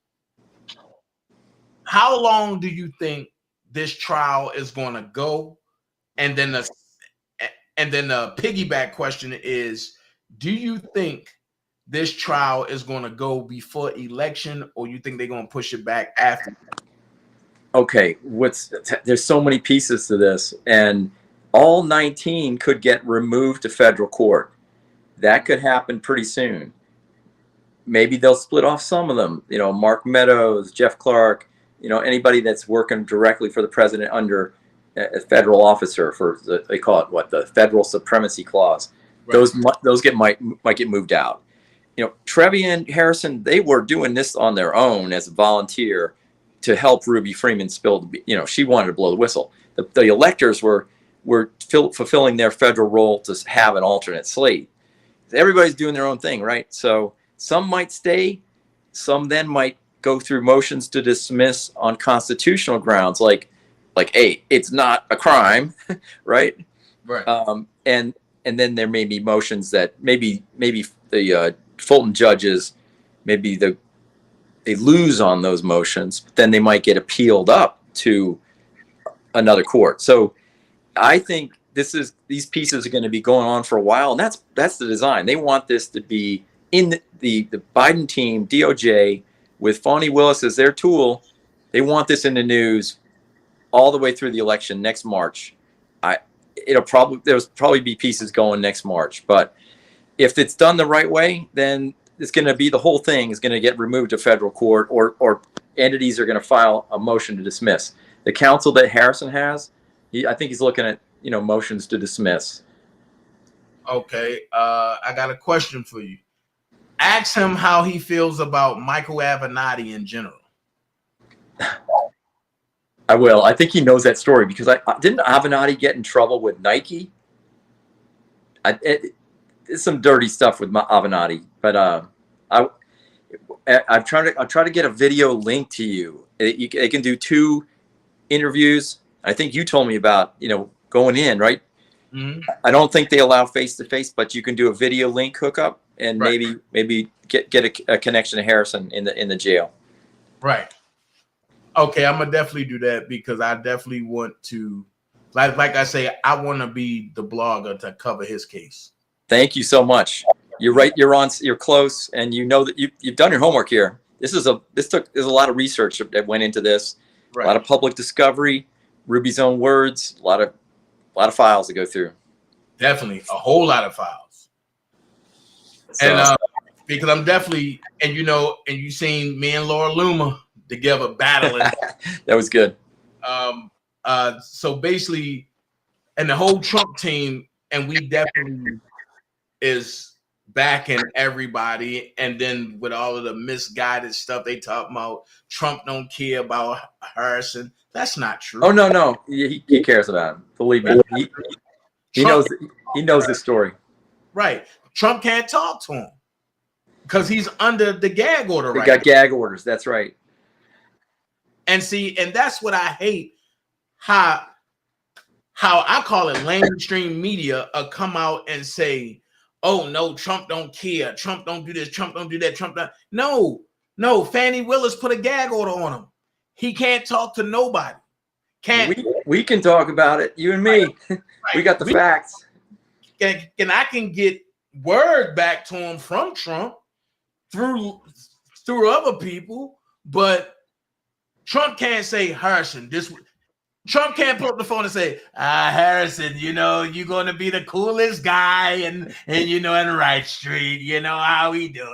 how long do you think this trial is gonna go? And then the piggyback question is, do you think this trial is going to go before election, or you think they're going to push it back after? Okay, there's so many pieces to this, and all 19 could get removed to federal court. That could happen pretty soon. Maybe they'll split off some of them. Mark Meadows, Jeff Clark, anybody that's working directly for the president under a federal officer they call it the federal supremacy clause. Right. Those might get moved out. Trevian, Harrison, they were doing this on their own as a volunteer to help Ruby Freeman spill. She wanted to blow the whistle. The electors were fulfilling their federal role to have an alternate slate. Everybody's doing their own thing, right? So some might stay, some then might go through motions to dismiss on constitutional grounds, like like, hey, it's not a crime, right? Right. And then there may be motions that maybe the Fulton judges, maybe they lose on those motions, but then they might get appealed up to another court. So I think these pieces are going to be going on for a while, and that's the design. They want this to be in the Biden team, DOJ, with Fani Willis as their tool. They want this in the news all the way through the election next March. There'll probably be pieces going next March, but if it's done the right way, then it's going to be, the whole thing is going to get removed to federal court, or entities are going to file a motion to dismiss. The counsel that Harrison has, I think he's looking at, motions to dismiss. Okay. I got a question for you. Ask him how he feels about Michael Avenatti in general. I will. I think he knows that story, because didn't Avenatti get in trouble with Nike? It's some dirty stuff with Avenatti, but I'll try to get a video link to you. They can do 2 interviews. I think you told me about, going in, right? Mm-hmm. I don't think they allow face-to-face, but you can do a video link hookup, and right. maybe get a connection to Harrison in the jail. Right. Okay, I'm gonna definitely do that, because I definitely want to, like I say, I want to be the blogger to cover his case. Thank you so much. You're right. You're close, and you know that you've done your homework here. There's a lot of research that went into this. Right. A lot of public discovery, Ruby's own words, a lot of files to go through. Definitely a whole lot of files. So, and because I'm definitely, and you seen me and Laura Luma together battling. That was good. So basically, and the whole Trump team, and we definitely is backing everybody. And then with all of the misguided stuff they talk about, Trump don't care about Harrison. That's not true. Oh no, he cares about him. Believe me, he knows this story. Right. Trump can't talk to him because he's under the gag order. They got gag orders. That's right. And see, and that's what I hate. How I call it mainstream media come out and say, "Oh no, Trump don't care. Trump don't do this. Trump don't do that. Trump don't." No. Fani Willis put a gag order on him. He can't talk to nobody. We can talk about it. You and me. Right. We got the facts. And I can get word back to him from Trump through other people, but Trump can't say, Harrison, this. Trump can't pull up the phone and say, Harrison, you're going to be the coolest guy and Wright Street, how we do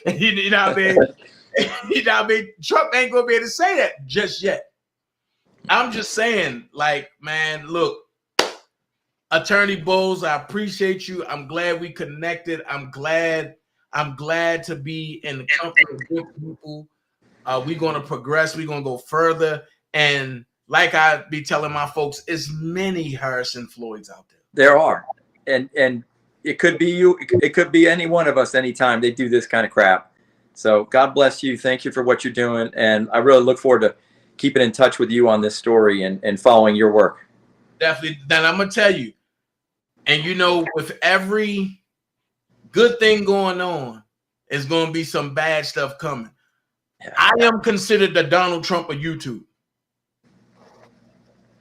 it. You know what I mean? Trump ain't going to be able to say that just yet. I'm just saying, man, look, Attorney Bowles, I appreciate you. I'm glad we connected. I'm glad to be in the company of good people. We're going to progress. We're going to go further. And like I be telling my folks, it's many Harrison Floyds out there. There are. And it could be you. It could be any one of us anytime they do this kind of crap. So God bless you. Thank you for what you're doing. And I really look forward to keeping in touch with you on this story and following your work. Definitely. Then I'm going to tell you, and with every good thing going on, there's going to be some bad stuff coming. Yeah. I am considered the Donald Trump of YouTube.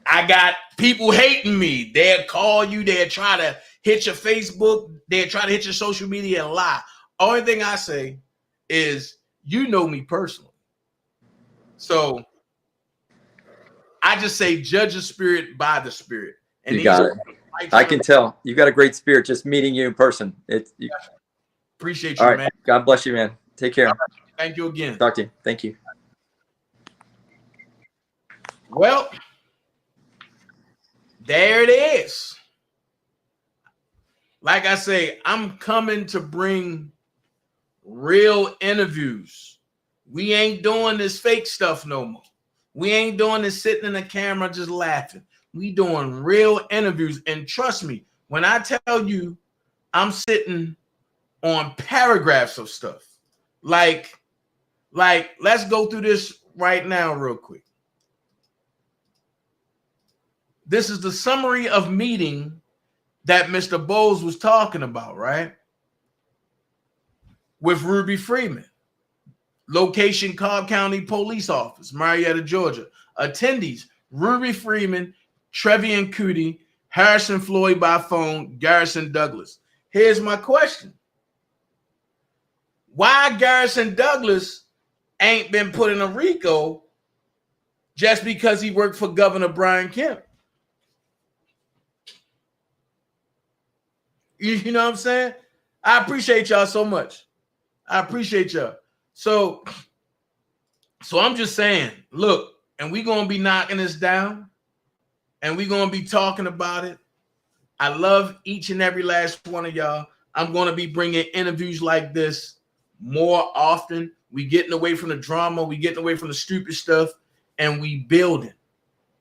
I got people hating me. They'll call you. They'll try to hit your Facebook. They'll try to hit your social media and lie. Only thing I say is, you know me personally. So I just say, judge the spirit by the spirit. And you got it. I can tell. You got a great spirit just meeting you in person. Appreciate you, all right, man. God bless you, man. Take care. Thank you again. Talk to you. Thank you. Well, there it is. Like I say, I'm coming to bring real interviews. We ain't doing this fake stuff no more. We ain't doing this sitting in the camera just laughing. We doing real interviews. And trust me, when I tell you I'm sitting on paragraphs of stuff, like let's go through this right now real quick. This is the summary of meeting that Mr. Bowles was talking about, right? With Ruby Freeman. Location, Cobb County Police Office, Marietta, Georgia. Attendees, Ruby Freeman, Trevian Cootie, Harrison Floyd by phone, Garrison Douglas. Here's my question. Why Garrison Douglas ain't been put in a RICO just because he worked for Governor Brian Kemp? You know what I'm saying? I appreciate y'all so much. I appreciate y'all. So I'm just saying, look, and we're going to be knocking this down, and we're going to be talking about it. I love each and every last one of y'all. I'm going to be bringing interviews like this more often. We getting away from the drama. We getting away from the stupid stuff, and we building.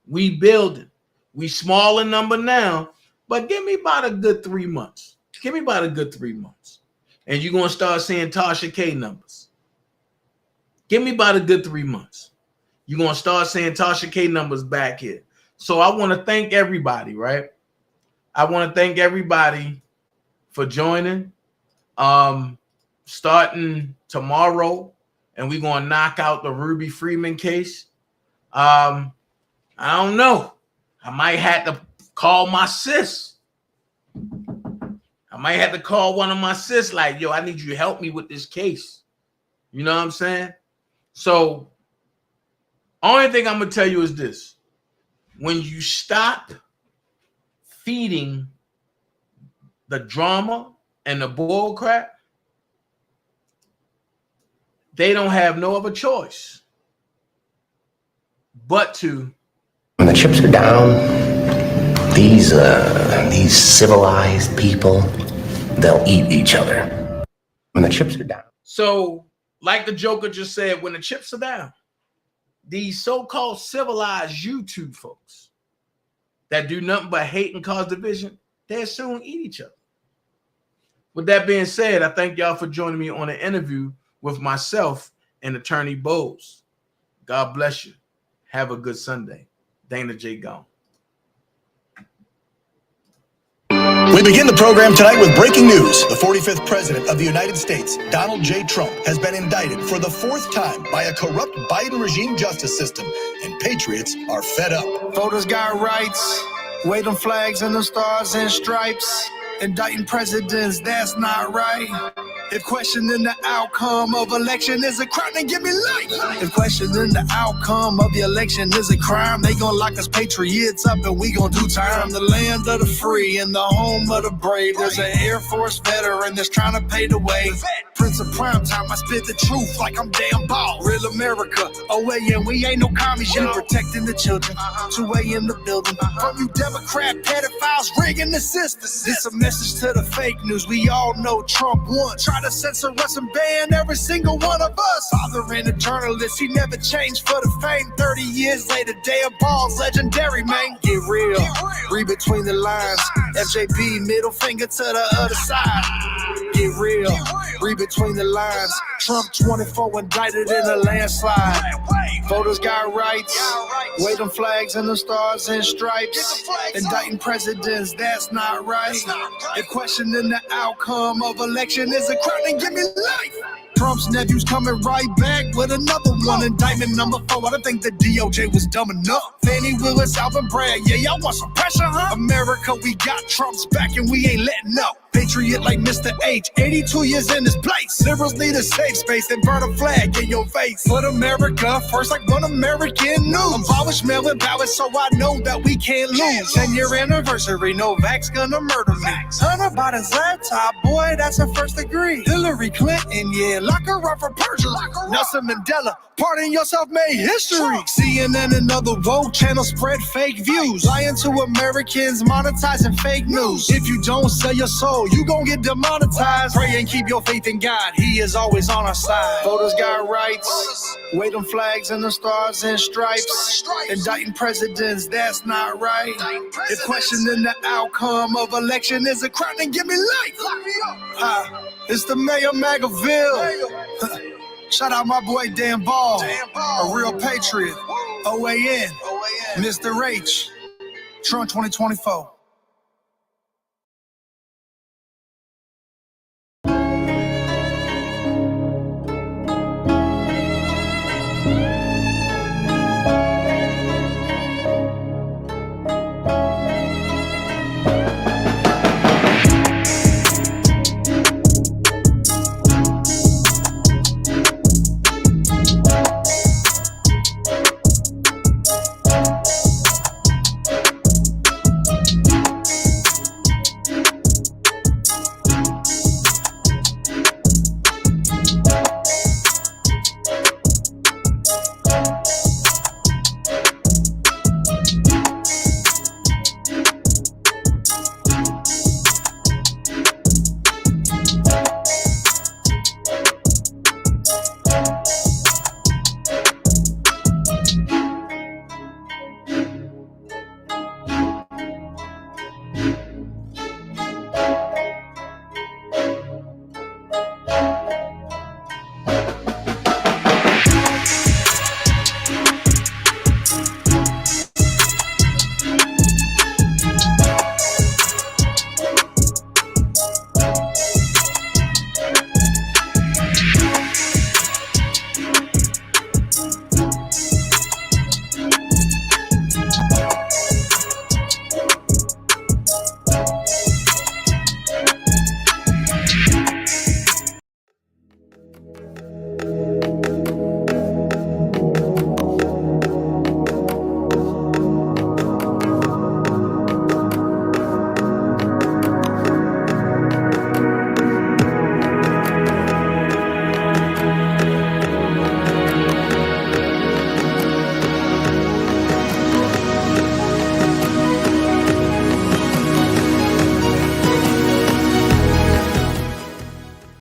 We building. We small in number now, but give me about a good 3 months. Give me about a good 3 months. And you're going to start seeing Tasha K numbers. Give me about a good 3 months. You're going to start seeing Tasha K numbers back here. So I want to thank everybody, right? I want to thank everybody for joining. Starting tomorrow, and we're going to knock out the Ruby Freeman case. I don't know. I might have to call my sis. I might have to call one of my sis like, yo, I need you to help me with this case. You know what I'm saying? So only thing I'm going to tell you is this. When you stop feeding the drama and the bull crap, they don't have no other choice but to. When the chips are down, these civilized people, they'll eat each other. When the chips are down. So, like the Joker just said, when the chips are down, these so-called civilized YouTube folks that do nothing but hate and cause division, they'll soon eat each other. With that being said, I thank y'all for joining me on an interview with myself and Attorney Bowles. God bless you. Have a good Sunday. DanaJay gone. We begin the program tonight with breaking news. The 45th President of the United States, Donald J. Trump, has been indicted for the 4th time by a corrupt Biden regime justice system, and patriots are fed up. Voters got rights, waving flags and the stars and stripes. Indicting presidents, that's not right. If questioning the outcome of election is a crime, then give me life. If questioning the outcome of the election is a crime, they gon' lock us patriots up and we gon' do time. The land of the free and the home of the brave. There's an Air Force veteran that's trying to pay the way. Prince of prime time, I spit the truth like I'm damn ball. Real America, and we ain't no commies. You protecting the children, 2A in the building. From you Democrat pedophiles rigging the system. This a message to the fake news. We all know Trump won. Try to censor us and ban every single one of us. Father and a journalist, he never changed for the fame. 30 years later, day of balls, legendary, man. Get real. Read between the lines. FJB, middle finger to the other side. Get real. Read between the lines. Trump 24 indicted in a landslide. Voters got rights. Waving flags and the stars and stripes. Indicting presidents, that's not right. If questioning the outcome of election is a crime, then give me life. Trump's nephew's coming right back with another one. Indictment number 4. I don't think the DOJ was dumb enough. Fannie Willis, Alvin Bragg, yeah, y'all want some pressure, huh? America, we got Trump's back and we ain't letting up. Patriot like Mr. H, 82 years in this place. Liberals need a safe space and burn a flag in your face. Put America first like One American News. Abolish mail-in ballots so I know that we can't lose. 10-year anniversary, Novak's gonna murder me. Hunter Biden's laptop, boy, that's a first degree. Hillary Clinton, yeah, lock her up for perjury. Nelson Mandela, pardon yourself, made history. CNN and other woke channels spread fake views. Lying to Americans, monetizing fake news. If you don't sell your soul, you gon' get demonetized. Pray and keep your faith in God, he is always on our side. Voters got rights, waving flags and the stars and stripes. Indicting presidents, that's not right. If questioning the outcome of election is a crime, then give me life. It's the mayor of Magaville. Shout out my boy Dan Ball, a real patriot. OAN, Mr. H. Trump 2024.